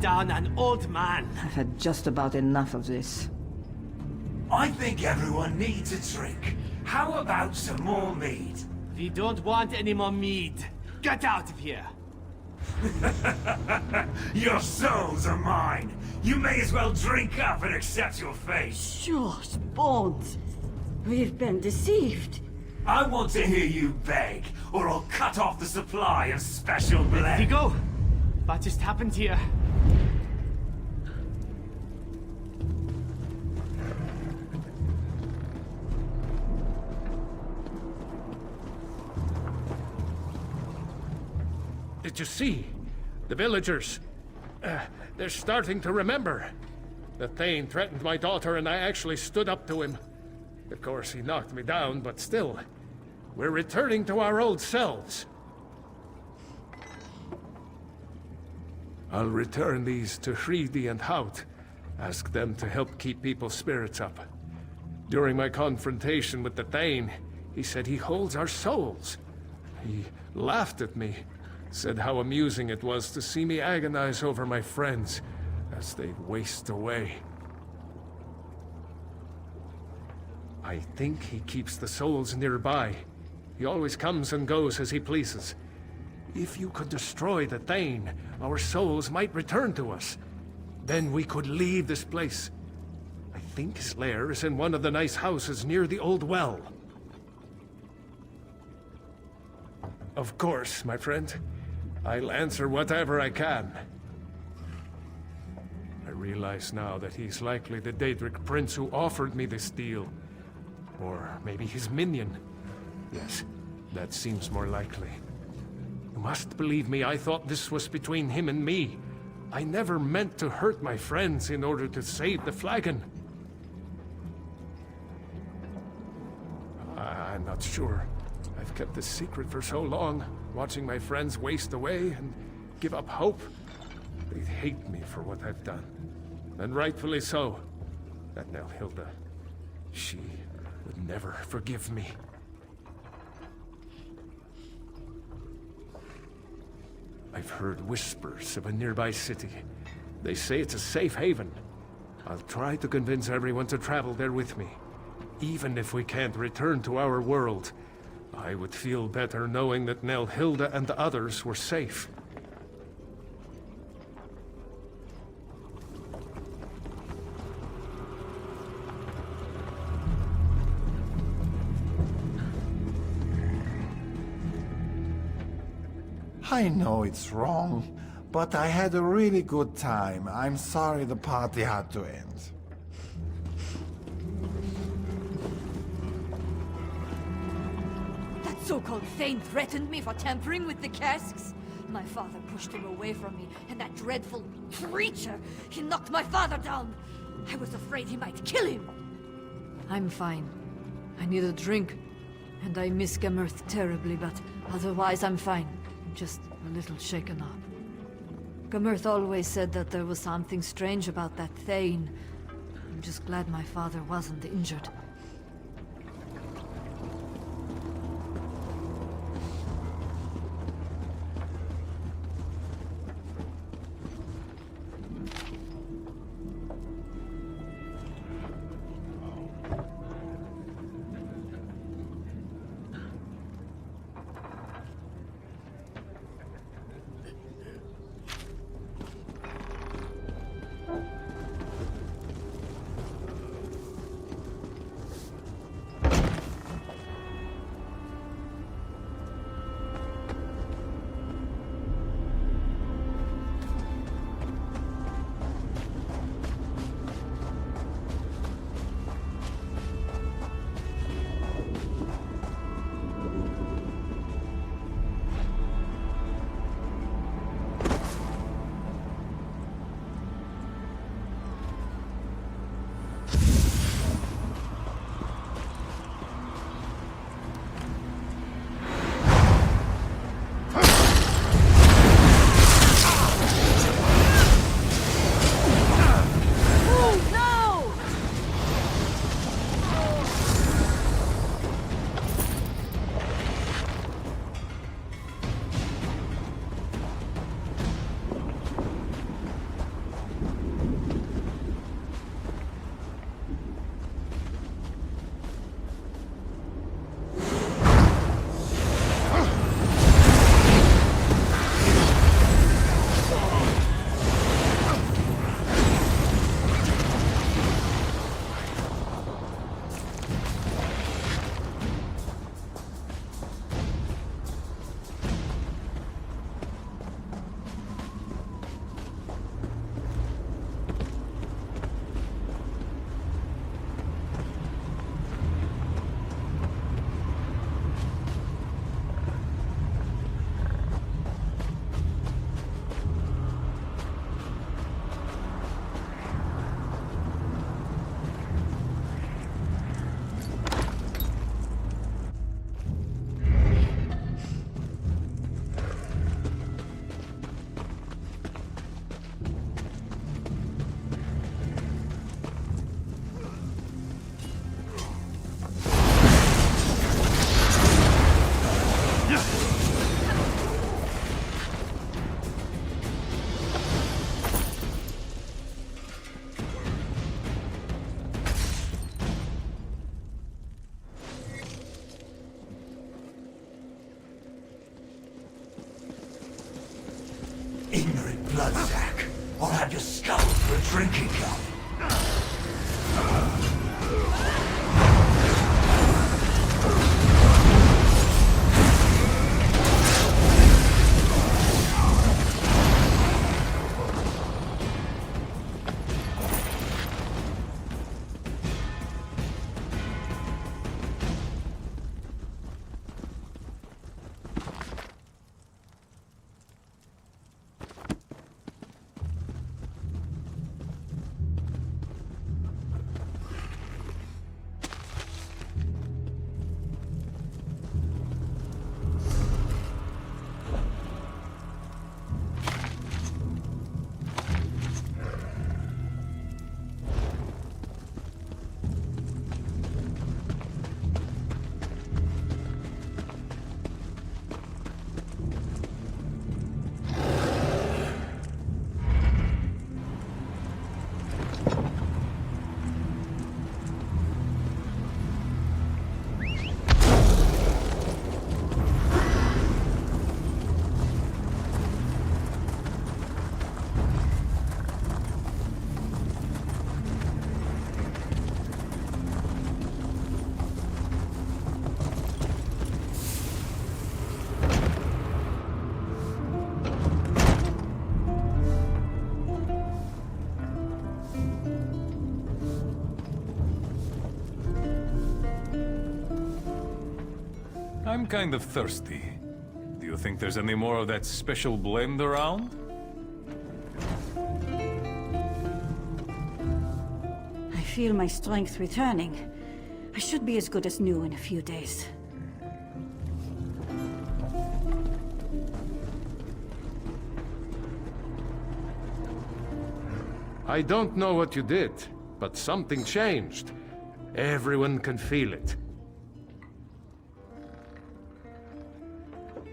down an old man. I've had just about enough of this. I think everyone needs a drink. How about some more mead? We don't want any more mead. Get out of here. Your souls are mine. You may as well drink up and accept your fate. Shush, Bones. We've been deceived. I want to hear you beg, or I'll cut off the supply of special blend. Vigo, what just happened here? Did you see? The villagers. They're starting to remember. The Thane threatened my daughter and I actually stood up to him. Of course, he knocked me down, but still. We're returning to our old selves. I'll return these to Hreidi and Hout. Ask them to help keep people's spirits up. During my confrontation with the Thane, he said he holds our souls. He laughed at me. Said how amusing it was to see me agonize over my friends as they waste away. I think he keeps the souls nearby. He always comes and goes as he pleases. If you could destroy the Thane, our souls might return to us. Then we could leave this place. I think his lair is in one of the nice houses near the old well. Of course, my friend. I'll answer whatever I can. I realize now that he's likely the Daedric prince who offered me this deal. Or maybe his minion. Yes, that seems more likely. You must believe me, I thought this was between him and me. I never meant to hurt my friends in order to save the flagon. I'm not sure. I've kept this secret for so long, watching my friends waste away and give up hope. They'd hate me for what I've done. And rightfully so. That Nelhilda, she would never forgive me. I've heard whispers of a nearby city. They say it's a safe haven. I'll try to convince everyone to travel there with me. Even if we can't return to our world, I would feel better knowing that Nelhilda and the others were safe. I know it's wrong, but I had a really good time. I'm sorry the party had to end. That so-called Thane threatened me for tampering with the casks. My father pushed him away from me, and that dreadful creature, he knocked my father down. I was afraid he might kill him. I'm fine. I need a drink, and I miss Gamerth terribly, but otherwise I'm fine. Just a little shaken up. Gamerth always said that there was something strange about that Thane. I'm just glad my father wasn't injured. ignorant bloodsack. I'll have you scuttled for a drinking cup. I'm kind of thirsty. Do you think there's any more of that special blend around? I feel my strength returning. I should be as good as new in a few days. I don't know what you did, but something changed. Everyone can feel it.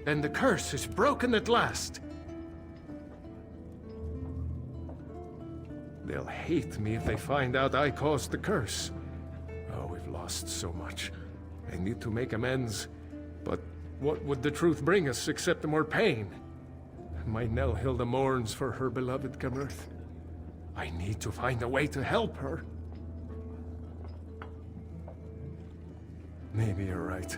And the curse is broken at last. They'll hate me if they find out I caused the curse. Oh, we've lost so much. I need to make amends. But what would the truth bring us except more pain? My Nelhilda mourns for her beloved Gamurth. I need to find a way to help her. Maybe you're right.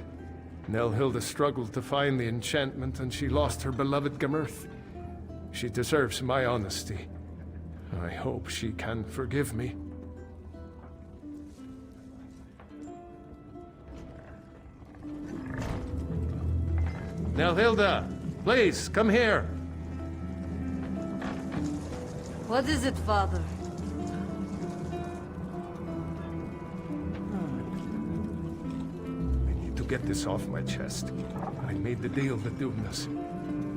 Nelhilda struggled to find the enchantment and she lost her beloved Gamurth. She deserves my honesty. I hope she can forgive me. Nelhilda, please, come here. What is it, Father? Get this off my chest. I made the deal with Dumnas.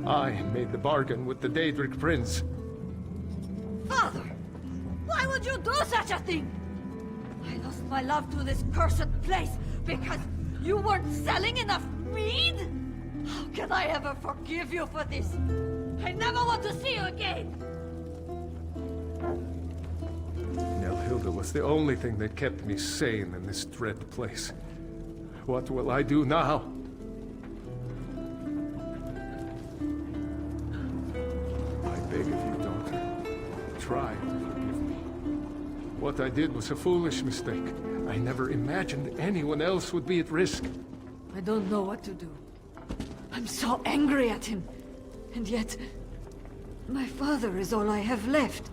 I made the bargain with the Daedric Prince. Father! Why would you do such a thing? I lost my love to this cursed place because you weren't selling enough mead? How can I ever forgive you for this? I never want to see you again! Nelhilda was the only thing that kept me sane in this dread place. What will I do now? I beg of you, daughter. Try to forgive me. What I did was a foolish mistake. I never imagined anyone else would be at risk. I don't know what to do. I'm so angry at him. And yet, my father is all I have left.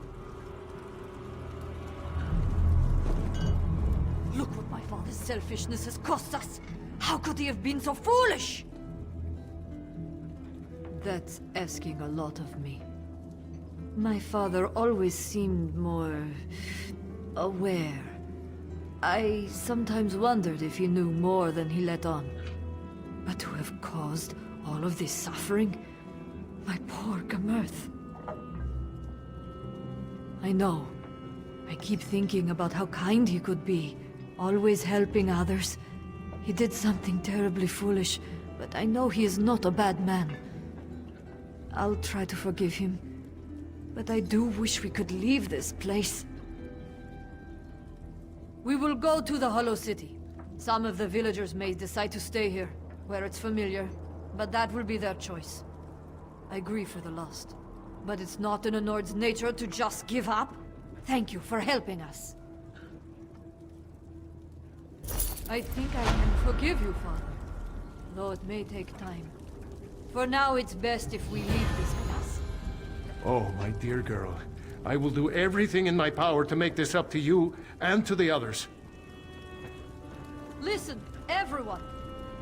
Look what my father's selfishness has cost us. How could he have been so foolish? That's asking a lot of me. My father always seemed more aware. I sometimes wondered if he knew more than he let on. But to have caused all of this suffering? My poor Gamurth. I know. I keep thinking about how kind he could be. Always helping others. He did something terribly foolish, but I know he is not a bad man. I'll try to forgive him. But I do wish we could leave this place. We will go to the Hollow City. Some of the villagers may decide to stay here, where it's familiar, but that will be their choice. I grieve for the lost. But it's not in a Nord's nature to just give up. Thank you for helping us. I think I can forgive you, Father. Though it may take time. For now, it's best if we leave this place. Oh, my dear girl. I will do everything in my power to make this up to you and to the others. Listen, everyone.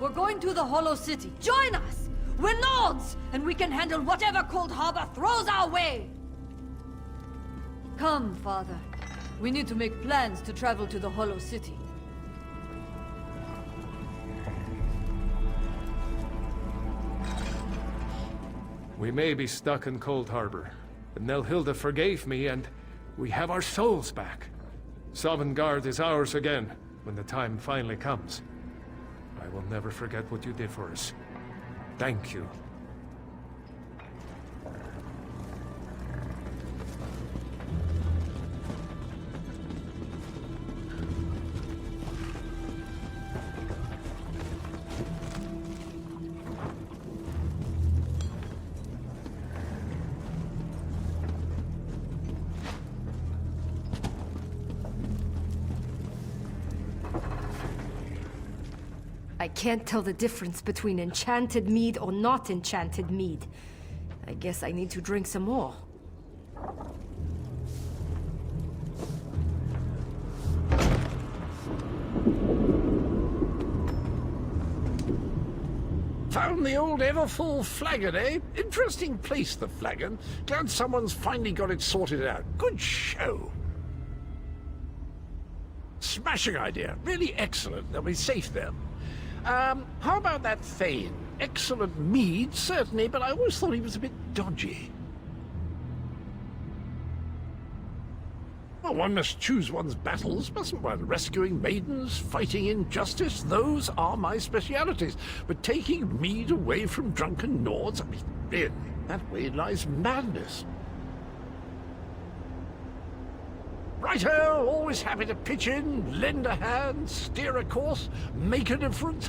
We're going to the Hollow City. Join us! We're Nords, and we can handle whatever Coldharbour throws our way! Come, Father. We need to make plans to travel to the Hollow City. We may be stuck in Coldharbour, but Nelhilda forgave me, and we have our souls back. Sovngarde is ours again, when the time finally comes. I will never forget what you did for us. Thank you. I can't tell the difference between enchanted mead or not enchanted mead. I guess I need to drink some more. Found the old ever-full flagon, eh? Interesting place, the flagon. Glad someone's finally got it sorted out. Good show. Smashing idea. Really excellent. They'll be safe then. How about that Thane? Excellent mead, certainly, but I always thought he was a bit dodgy. Well, one must choose one's battles, mustn't one? Rescuing maidens, fighting injustice, those are my specialities. But taking mead away from drunken Nords, I mean, really, that way lies madness. Righto, always happy to pitch in, lend a hand, steer a course, make a difference.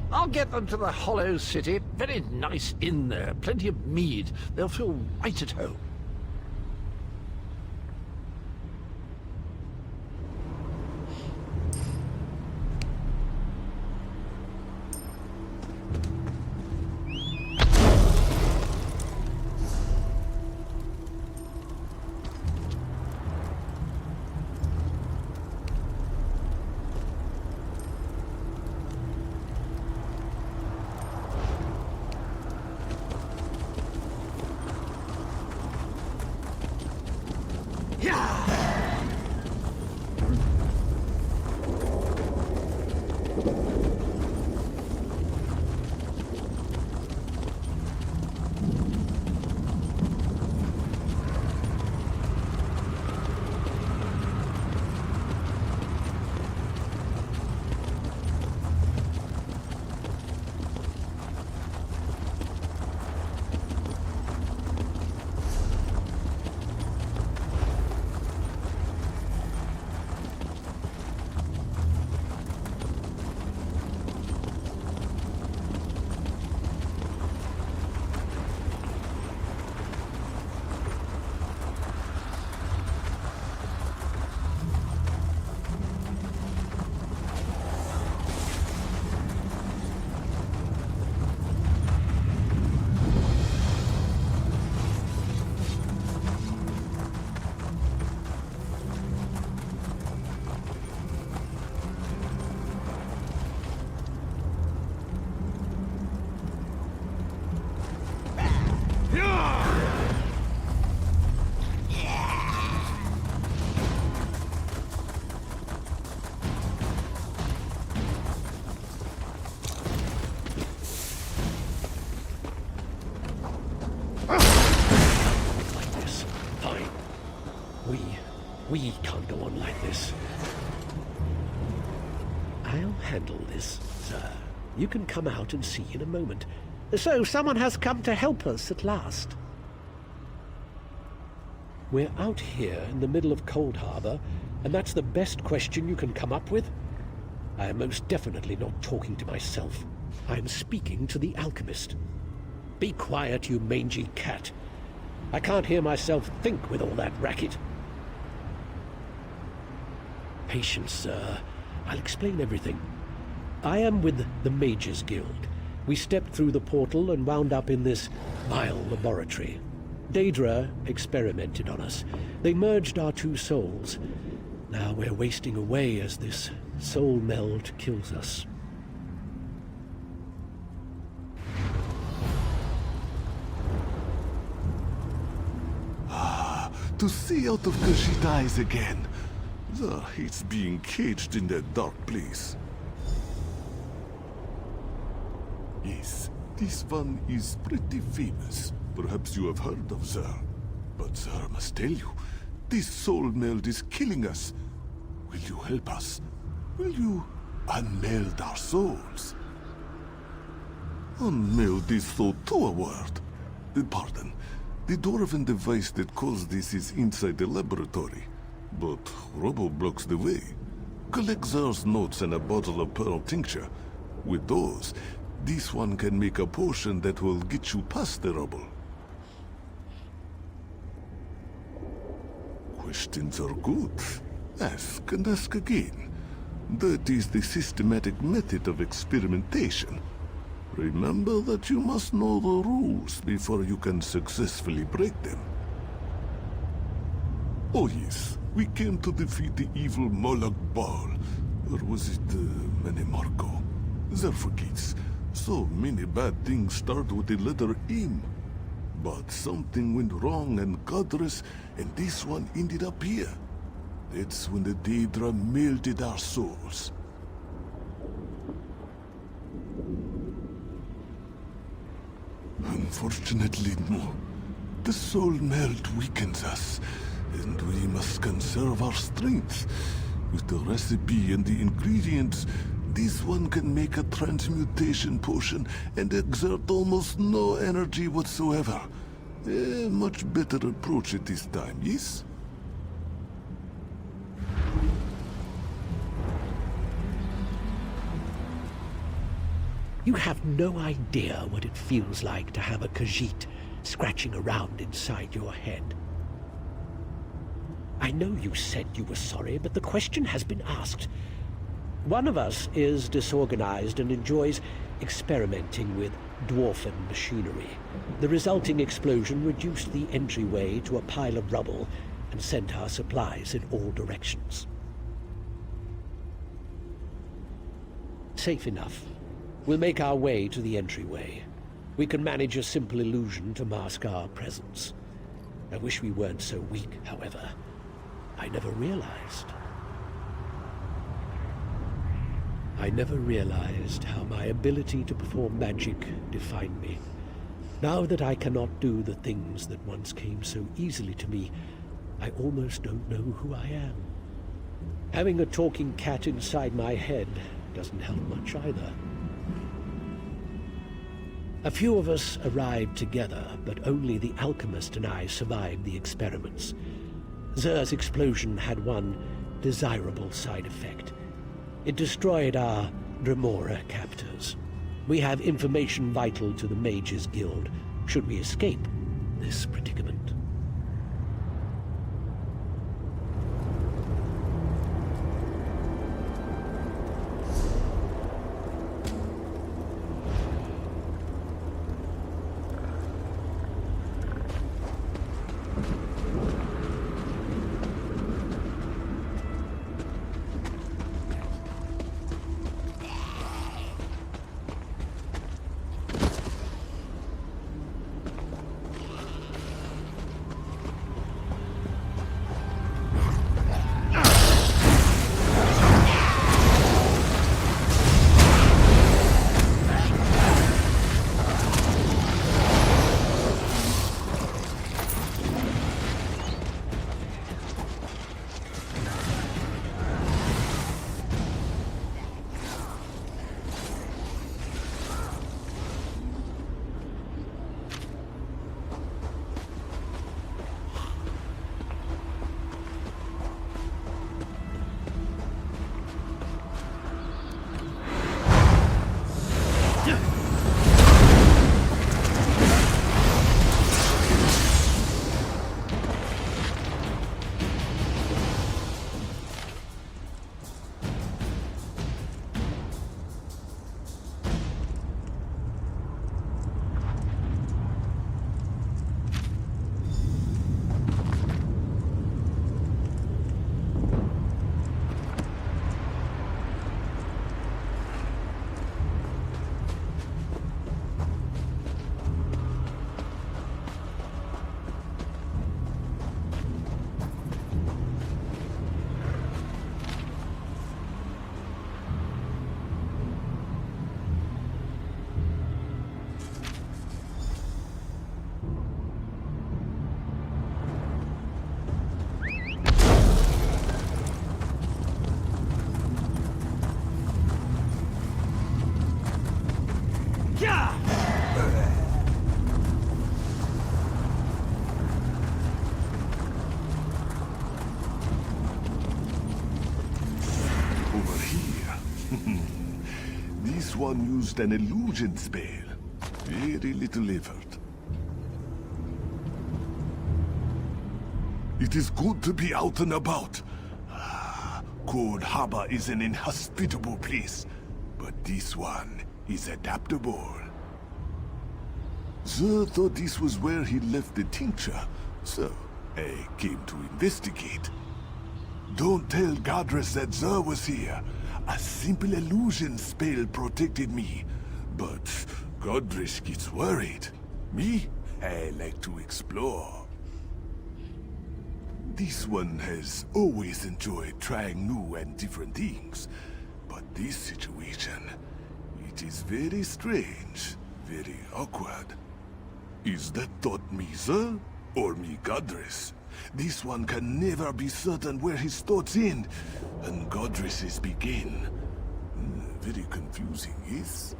I'll get them to the Hollow City. Very nice inn there, plenty of mead. They'll feel right at home. We can't go on like this. I'll handle this, sir. You can come out and see in a moment. So, someone has come to help us at last. We're out here in the middle of Coldharbour, and that's the best question you can come up with? I am most definitely not talking to myself. I am speaking to the alchemist. Be quiet, you mangy cat. I can't hear myself think with all that racket. Patience, sir. I'll explain everything. I am with the Mage's Guild. We stepped through the portal and wound up in this vile laboratory. Daedra experimented on us. They merged our two souls. Now we're wasting away as this Soul-Meld kills us. To see out of Khajiit's eyes again. Zar hates being caged in that dark place. Yes, this one is pretty famous. Perhaps you have heard of Zar. But Zar must tell you, this Soul-Meld is killing us. Will you help us? Will you unmeld our souls? Unmeld is so to a word. Pardon. The dwarven device that caused this is inside the laboratory. But rubble blocks the way. Collect Zar's notes and a bottle of pearl tincture. With those, this one can make a potion that will get you past the rubble. Questions are good. Ask and ask again. That is the systematic method of experimentation. Remember that you must know the rules before you can successfully break them. Oh yes, we came to defeat the evil Moloch Baal. Or was it Menemarco? Zar forgets. So many bad things start with the letter M. But something went wrong and Godress, and this one ended up here. That's when the Daedra melted our souls. Unfortunately, no. The Soul-Meld weakens us, and we must conserve our strength. With the recipe and the ingredients, this one can make a transmutation potion and exert almost no energy whatsoever. A much better approach at this time, yes? You have no idea what it feels like to have a Khajiit scratching around inside your head. I know you said you were sorry, but the question has been asked. One of us is disorganized and enjoys experimenting with dwarfen machinery. The resulting explosion reduced the entryway to a pile of rubble and sent our supplies in all directions. Safe enough. We'll make our way to the entryway. We can manage a simple illusion to mask our presence. I wish we weren't so weak, however. I never realized how my ability to perform magic defined me. Now that I cannot do the things that once came so easily to me, I almost don't know who I am. Having a talking cat inside my head doesn't help much either. A few of us arrived together, but only the alchemist and I survived the experiments. Zer's explosion had one desirable side effect. It destroyed our Dremora captors. We have information vital to the Mage's Guild, should we escape this predicament. one used an illusion spell. Very little effort. It is good to be out and about. Coldharbour is an inhospitable place, but this one is adaptable. Sir thought this was where he left the tincture, so I came to investigate. Don't tell Godress that Sir was here. A simple illusion spell protected me, but Godress gets worried. Me? I like to explore. This one has always enjoyed trying new and different things, but this situation, it is very strange, very awkward. Is that thought me, sir? Or me, Godress? This one can never be certain where his thoughts end, and Godress's begin. Very confusing, yes?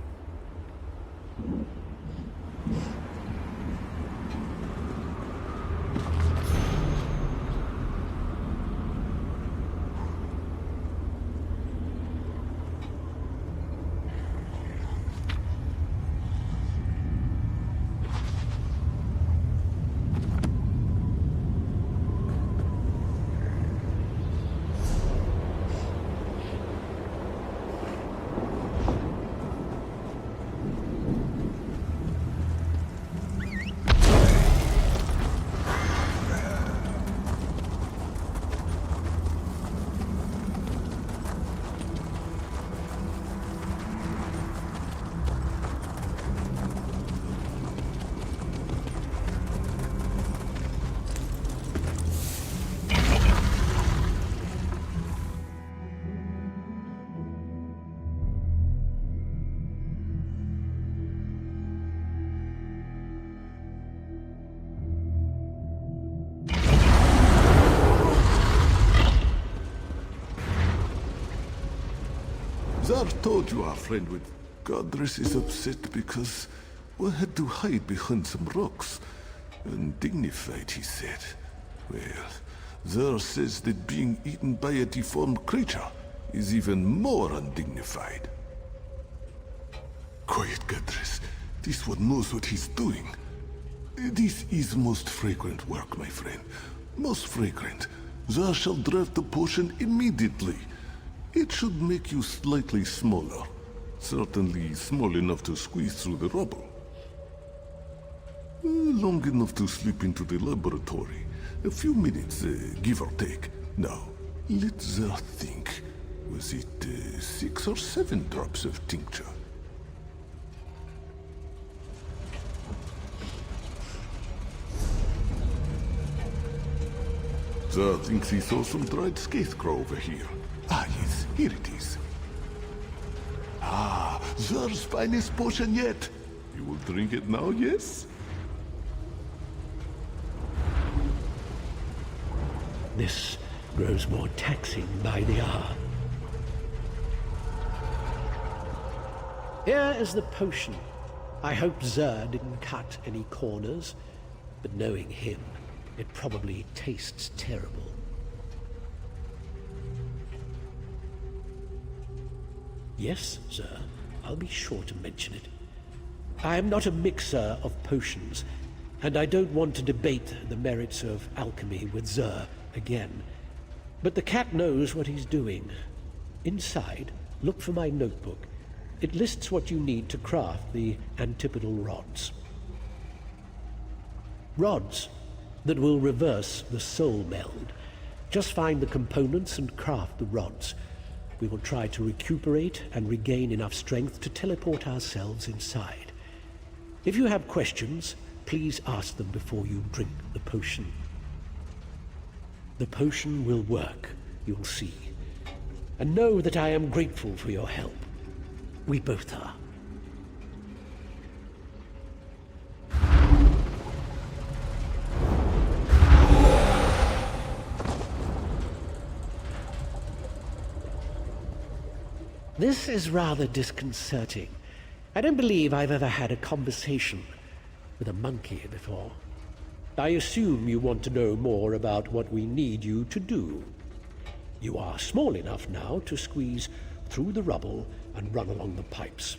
Zar told you our friend with Godress is upset because we had to hide behind some rocks. Undignified, he said. Well, Zar says that being eaten by a deformed creature is even more undignified. Quiet, Godress. This one knows what he's doing. This is most fragrant work, my friend. Most fragrant. Zar shall draft the potion immediately. It should make you slightly smaller. Certainly small enough to squeeze through the rubble. Long enough to slip into the laboratory. A few minutes, give or take. Now, let Zar think. Was it 6 or 7 drops of tincture? Zar thinks he saw some dried scarecrow over here. Ah, yes, here it is. Ah, Zar's finest potion yet. You will drink it now, yes? This grows more taxing by the hour. Here is the potion. I hope Zer didn't cut any corners, but knowing him, it probably tastes terrible. Yes, sir. I'll be sure to mention it. I am not a mixer of potions, and I don't want to debate the merits of alchemy with Zer again. But the cat knows what he's doing. Inside, look for my notebook. It lists what you need to craft the antipodal rods. Rods that will reverse the Soul-Meld. Just find the components and craft the rods. We will try to recuperate and regain enough strength to teleport ourselves inside. If you have questions, please ask them before you drink the potion. The potion will work, you'll see. And know that I am grateful for your help. We both are. This is rather disconcerting. I don't believe I've ever had a conversation with a monkey before. I assume you want to know more about what we need you to do. You are small enough now to squeeze through the rubble and run along the pipes.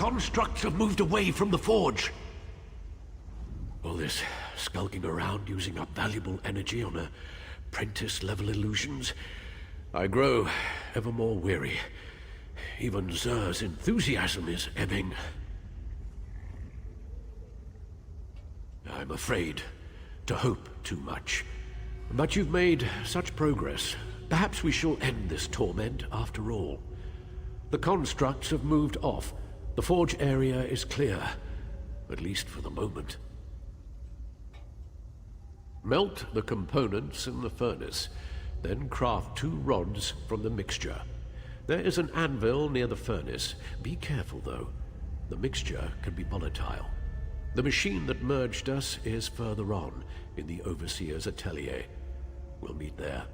constructs have moved away from the forge. All this skulking around using up valuable energy on apprentice-level illusions. I grow ever more weary. Even Zer's enthusiasm is ebbing. I'm afraid to hope too much. But you've made such progress. Perhaps we shall end this torment after all. The constructs have moved off. The forge area is clear, at least for the moment. Melt the components in the furnace, then craft 2 rods from the mixture. There is an anvil near the furnace. Be careful, though. The mixture can be volatile. The machine that merged us is further on, in the Overseer's atelier. We'll meet there.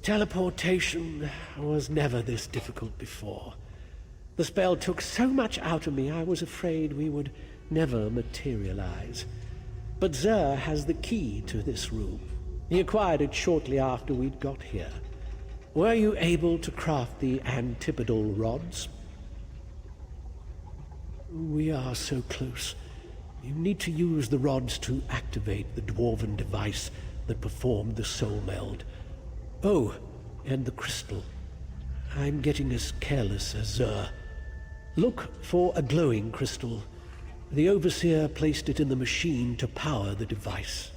Teleportation was never this difficult before. The spell took so much out of me I was afraid we would never materialize. But Zer has the key to this room. He acquired it shortly after we'd got here. Were you able to craft the antipodal rods? We are so close. You need to use the rods to activate the dwarven device that performed the Soul-Meld. Oh, and the crystal. I'm getting as careless as Zer. Look for a glowing crystal. The Overseer placed it in the machine to power the device.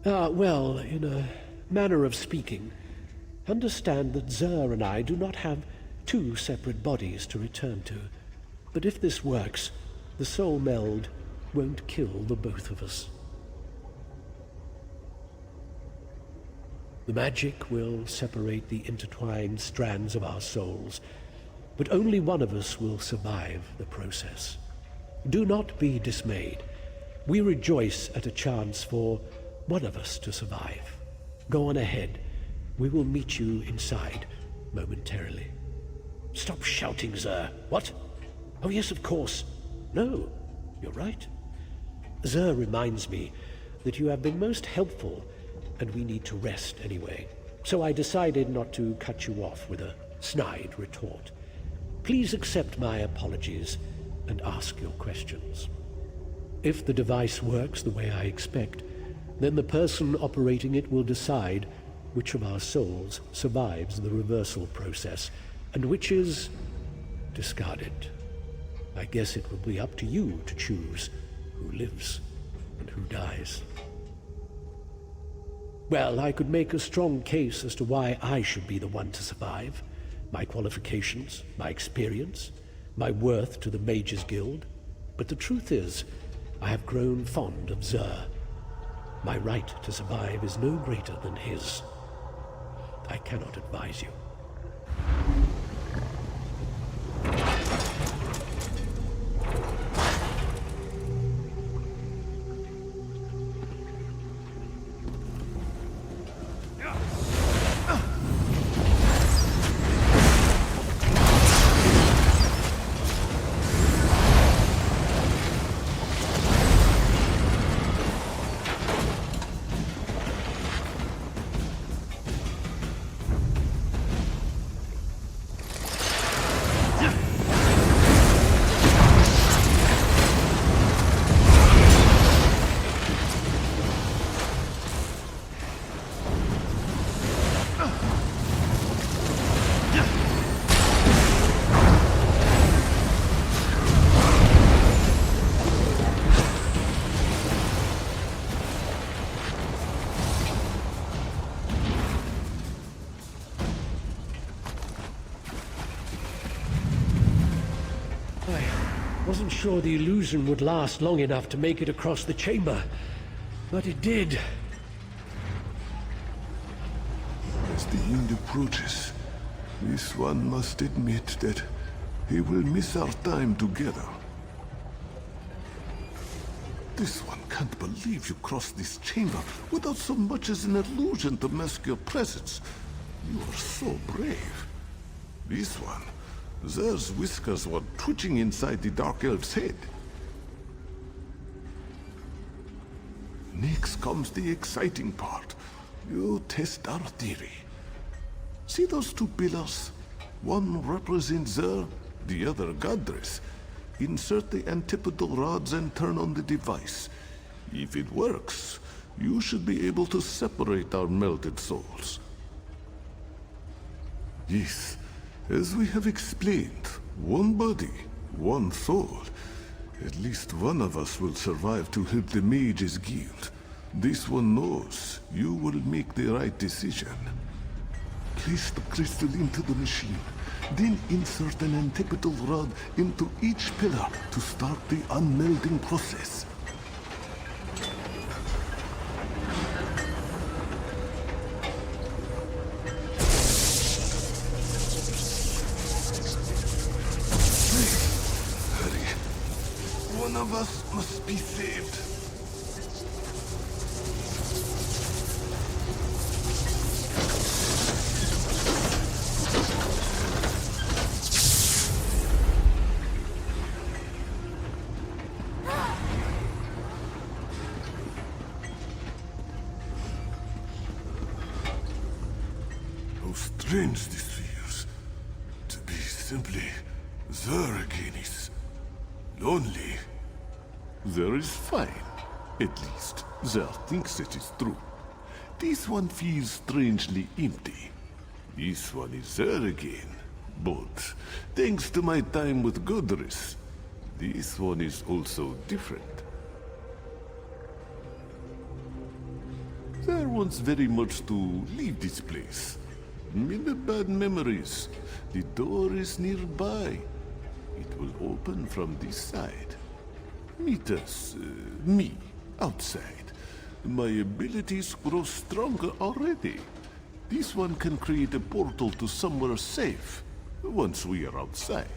Well, in a manner of speaking, understand that Zer and I do not have two separate bodies to return to. But if this works, the Soul-Meld won't kill the both of us. The magic will separate the intertwined strands of our souls, but only one of us will survive the process. Do not be dismayed. We rejoice at a chance for one of us to survive. Go on ahead. We will meet you inside momentarily. Stop shouting, Zer. What? Oh yes, of course. No, you're right. Zer reminds me that you have been most helpful, and we need to rest anyway. So I decided not to cut you off with a snide retort. Please accept my apologies and ask your questions. If the device works the way I expect, then the person operating it will decide which of our souls survives the reversal process and which is discarded. I guess it will be up to you to choose who lives and who dies. Well, I could make a strong case as to why I should be the one to survive. My qualifications, my experience, my worth to the Mages Guild. But the truth is, I have grown fond of Zer. My right to survive is no greater than his. I cannot advise you. Wasn't sure the illusion would last long enough to make it across the chamber, but it did. As the end approaches, this one must admit that he will miss our time together. This one can't believe you crossed this chamber without so much as an illusion to mask your presence. You are so brave. This one, Zer's whiskers were twitching inside the Dark Elf's head. Next comes the exciting part. You test our theory. See those two pillars? One represents Zer, the other Godress. Insert the antipodal rods and turn on the device. If it works, you should be able to separate our melted souls. Yes, as we have explained, one body, one soul. At least one of us will survive to help the Mages Guild. This one knows you will make the right decision. Place the crystal into the machine, then insert an antipodal rod into each pillar to start the unmelding process. Hurry. One of us must be saved. Strange this feels. To be simply Zer again is lonely. Zer is fine. At least Zer thinks it is true. This one feels strangely empty. This one is Zer again. But thanks to my time with Godress, this one is also different. wants very much to leave this place. Many bad memories. The door is nearby. It will open from this side. Meet us, me, outside. My abilities grow stronger already. This one can create a portal to somewhere safe, once we are outside.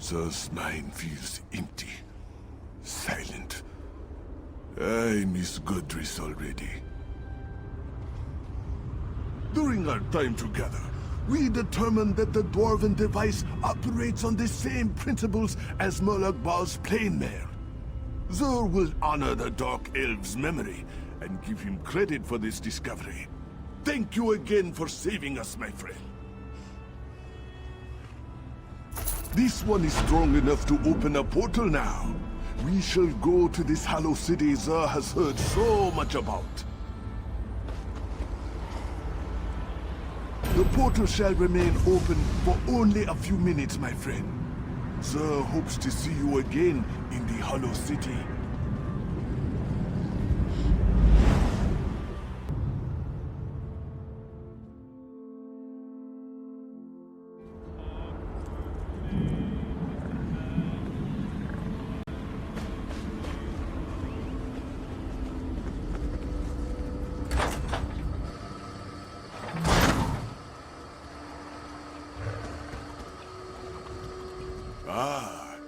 Sir's mind feels empty, silent. I miss Godric already. During our time together, we determined that the Dwarven device operates on the same principles as Molag Bal's Planemare. Zur will honor the Dark Elf's memory and give him credit for this discovery. Thank you again for saving us, my friend. This one is strong enough to open a portal now. We shall go to this hollow city Zur has heard so much about. The portal shall remain open for only a few minutes, my friend. Zur hopes to see you again in the hollow city.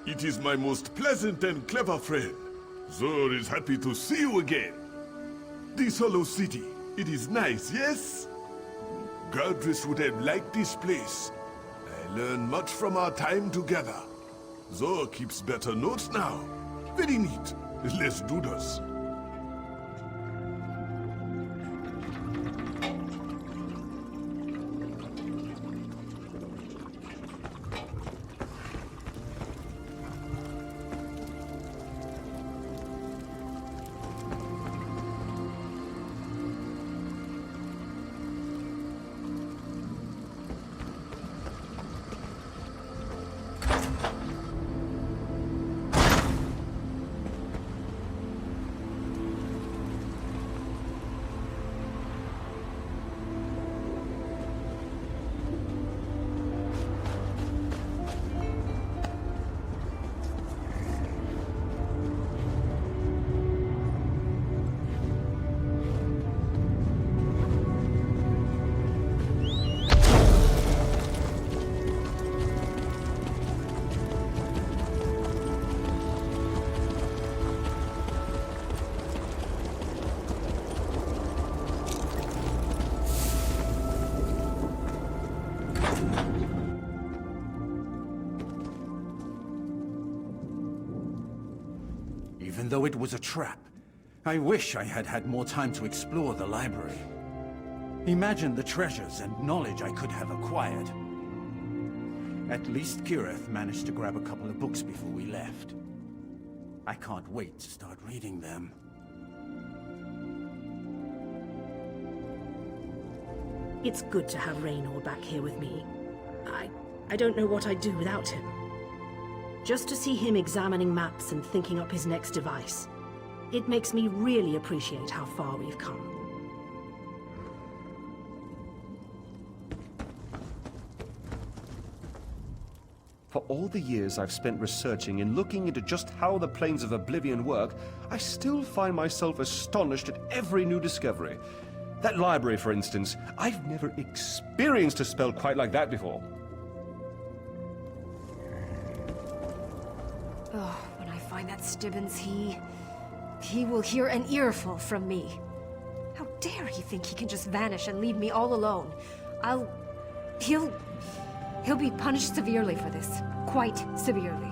It is my most pleasant and clever friend. Zur is happy to see you again. This hollow city, it is nice, yes? Godric would have liked this place. I learned much from our time together. Zur keeps better notes now. Very neat. Let's do this. even though it was a trap. I wish I had had more time to explore the library. Imagine the treasures and knowledge I could have acquired. At least Kirith managed to grab a couple of books before we left. I can't wait to start reading them. It's good to have Raynor back here with me. I don't know what I'd do without him. Just to see him examining maps and thinking up his next device, it makes me really appreciate how far we've come. For all the years I've spent researching and looking into just how the Planes of Oblivion work, I still find myself astonished at every new discovery. That library, for instance, I've never experienced a spell quite like that before. Oh, when I find that Stibbons, he will hear an earful from me. How dare he think he can just vanish and leave me all alone? He'll be punished severely for this. Quite severely.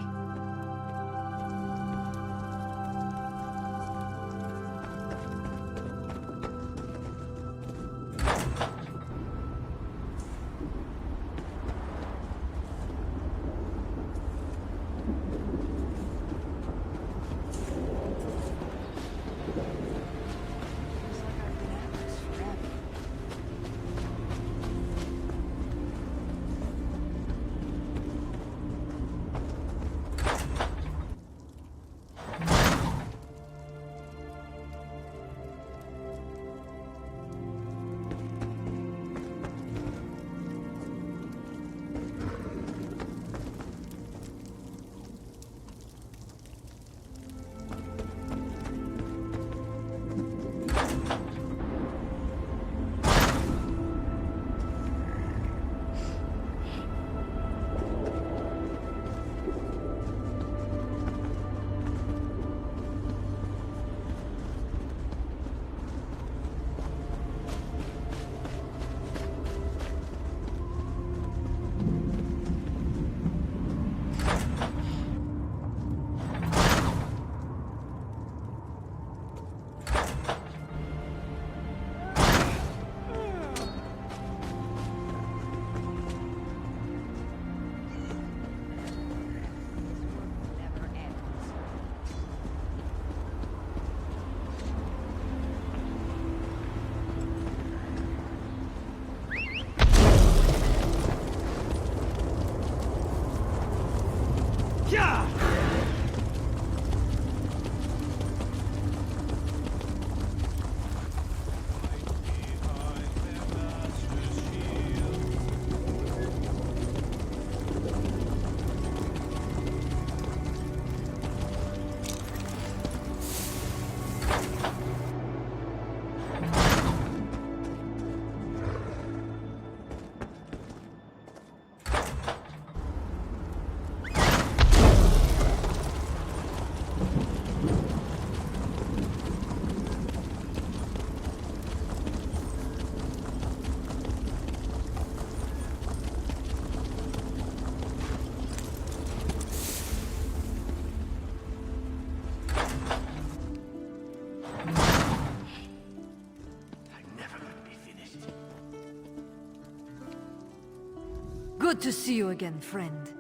Good to see you again, friend.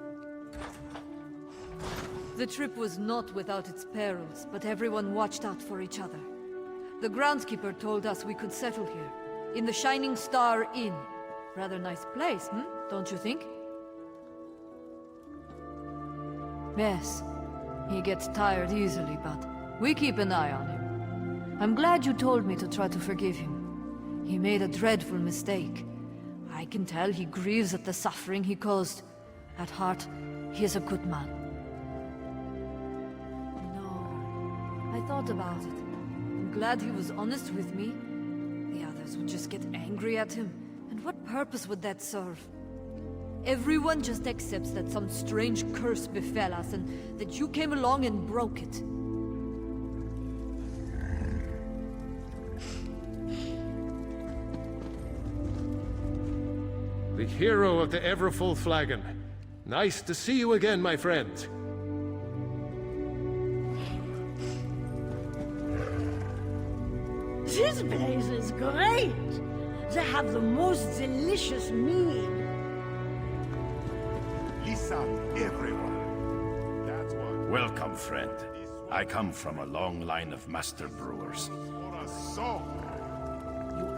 The trip was not without its perils, but everyone watched out for each other. The groundskeeper told us we could settle here, in the Shining Star Inn. Rather nice place, don't you think? Yes, he gets tired easily, but we keep an eye on him. I'm glad you told me to try to forgive him. He made a dreadful mistake. I can tell he grieves at the suffering he caused. At heart, he is a good man. No, I thought about it. I'm glad he was honest with me. The others would just get angry at him. And what purpose would that serve? Everyone just accepts that some strange curse befell us and that you came along and broke it. The hero of the ever-full flagon. Nice to see you again, my friend. This place is great! They have the most delicious mead. Listen, everyone. That's what. Welcome, friend. I come from a long line of master brewers. You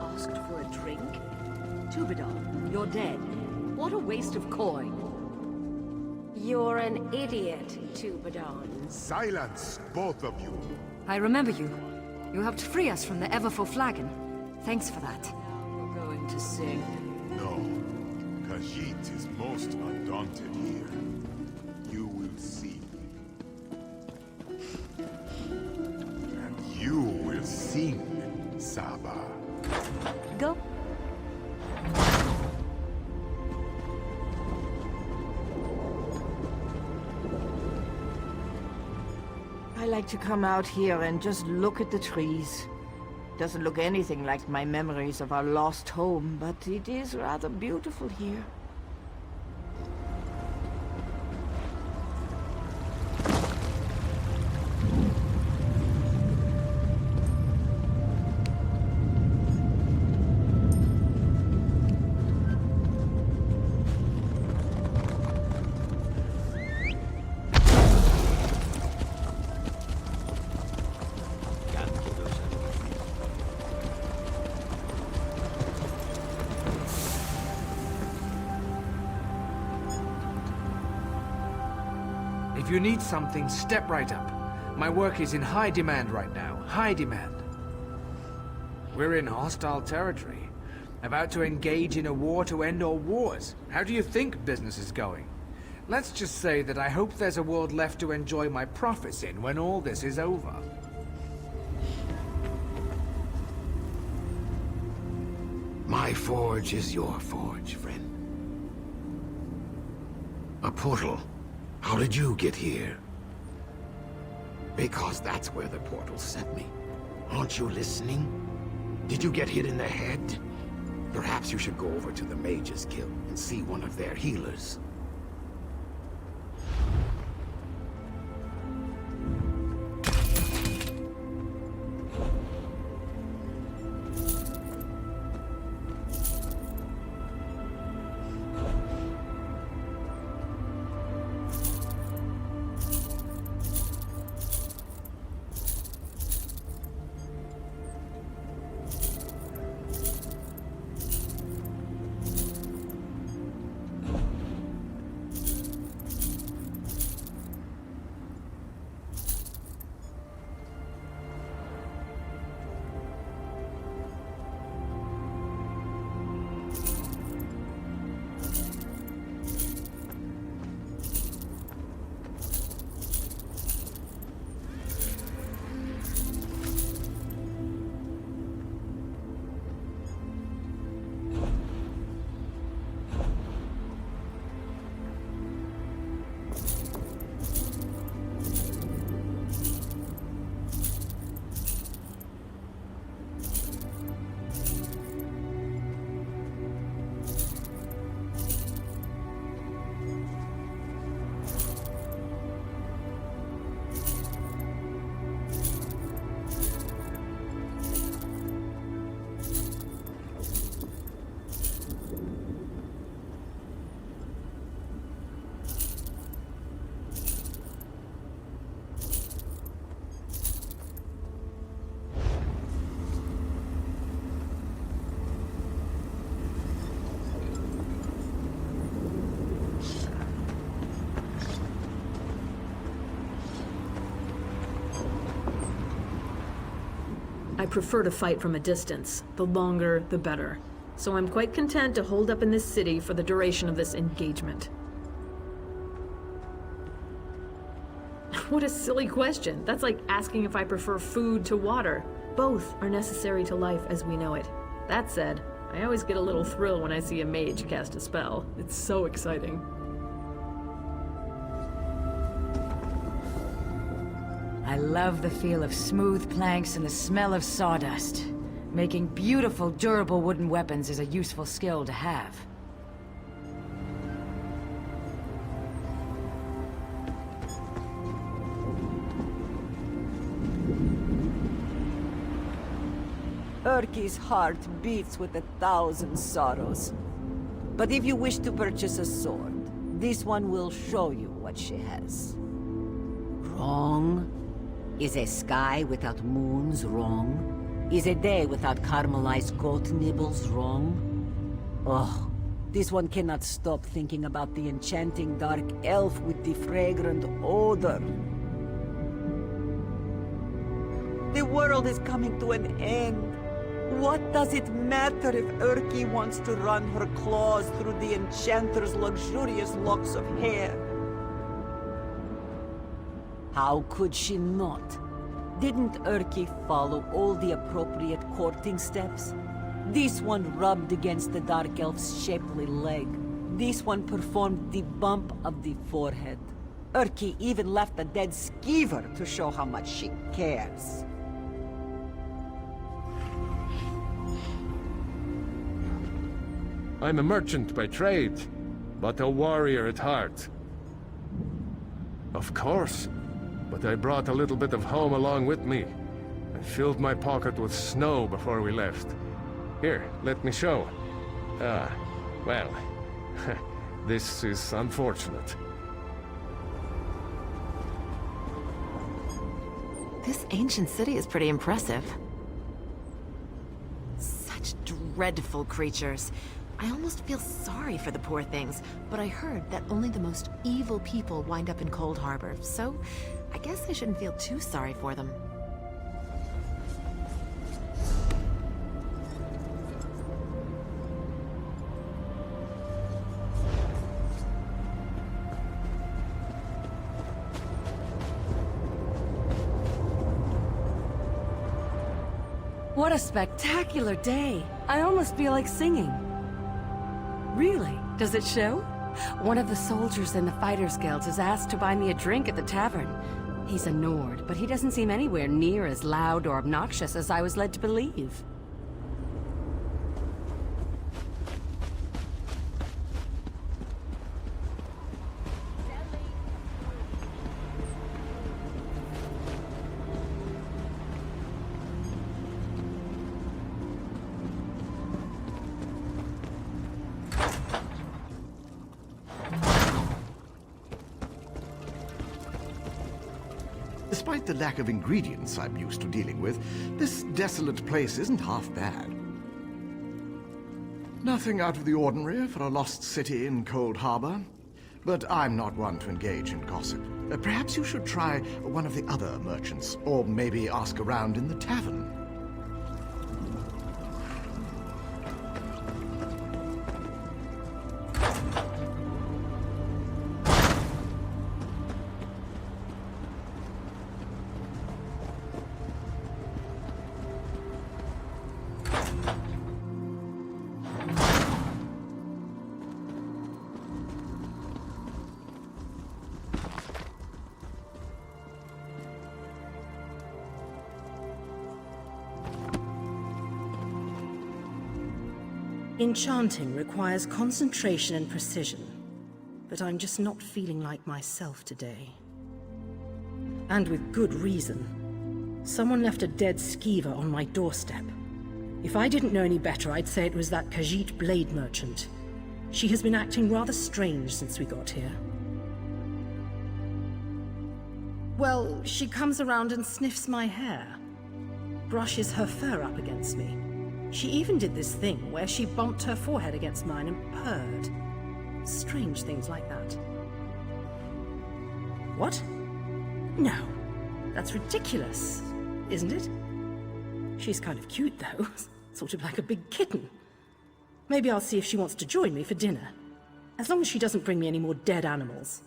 asked for a drink? Tubadon, you're dead. What a waste of coin. You're an idiot, Tubadon. Silence, both of you. I remember you. You helped free us from the Everfull Flagon. Thanks for that. We're going to sing. No. Khajiit is most undaunted here. You will see. And you will sing, Saba. Go. I like to come out here and just look at the trees. Doesn't look anything like my memories of our lost home, but it is rather beautiful here. If you need something, step right up. My work is in high demand right now. High demand. We're in hostile territory. About to engage in a war to end all wars. How do you think business is going? Let's just say that I hope there's a world left to enjoy my profits in when all this is over. My forge is your forge, friend. A portal. How did you get here? Because that's where the portal sent me. Aren't you listening? Did you get hit in the head? Perhaps you should go over to the Mage's Guild and see one of their healers. I prefer to fight from a distance. The longer, the better. So I'm quite content to hold up in this city for the duration of this engagement. What a silly question. That's like asking if I prefer food to water. Both are necessary to life as we know it. That said, I always get a little thrill when I see a mage cast a spell. It's so exciting. I love the feel of smooth planks and the smell of sawdust. Making beautiful, durable wooden weapons is a useful skill to have. Urki's heart beats with 1,000 sorrows. But if you wish to purchase a sword, this one will show you what she has. Wrong? Is a sky without moons wrong? Is a day without caramelized goat nibbles wrong? Oh, this one cannot stop thinking about the enchanting dark elf with the fragrant odor. The world is coming to an end. What does it matter if Urki wants to run her claws through the enchanter's luxurious locks of hair? How could she not? Didn't Urki follow all the appropriate courting steps? This one rubbed against the Dark Elf's shapely leg. This one performed the bump of the forehead. Urki even left a dead skeever to show how much she cares. I'm a merchant by trade, but a warrior at heart. Of course, but I brought a little bit of home along with me. I filled my pocket with snow before we left. Here, let me show. Ah, well, this is unfortunate. This ancient city is pretty impressive. Such dreadful creatures. I almost feel sorry for the poor things, but I heard that only the most evil people wind up in Coldharbour, so I guess I shouldn't feel too sorry for them. What a spectacular day! I almost feel like singing. Really? Does it show? One of the soldiers in the Fighters Guilds has asked to buy me a drink at the tavern. He's a Nord, but he doesn't seem anywhere near as loud or obnoxious as I was led to believe. Despite the lack of ingredients I'm used to dealing with, this desolate place isn't half bad. Nothing out of the ordinary for a lost city in Coldharbour, but I'm not one to engage in gossip. Perhaps you should try one of the other merchants, or maybe ask around in the tavern. Enchanting requires concentration and precision, but I'm just not feeling like myself today. And with good reason. Someone left a dead skeever on my doorstep. If I didn't know any better, I'd say it was that Khajiit blade merchant. She has been acting rather strange since we got here. Well, she comes around and sniffs my hair, brushes her fur up against me. She even did this thing where she bumped her forehead against mine and purred. Strange things like that. What? No. That's ridiculous, isn't it? She's kind of cute, though. Sort of like a big kitten. Maybe I'll see if she wants to join me for dinner. As long as she doesn't bring me any more dead animals.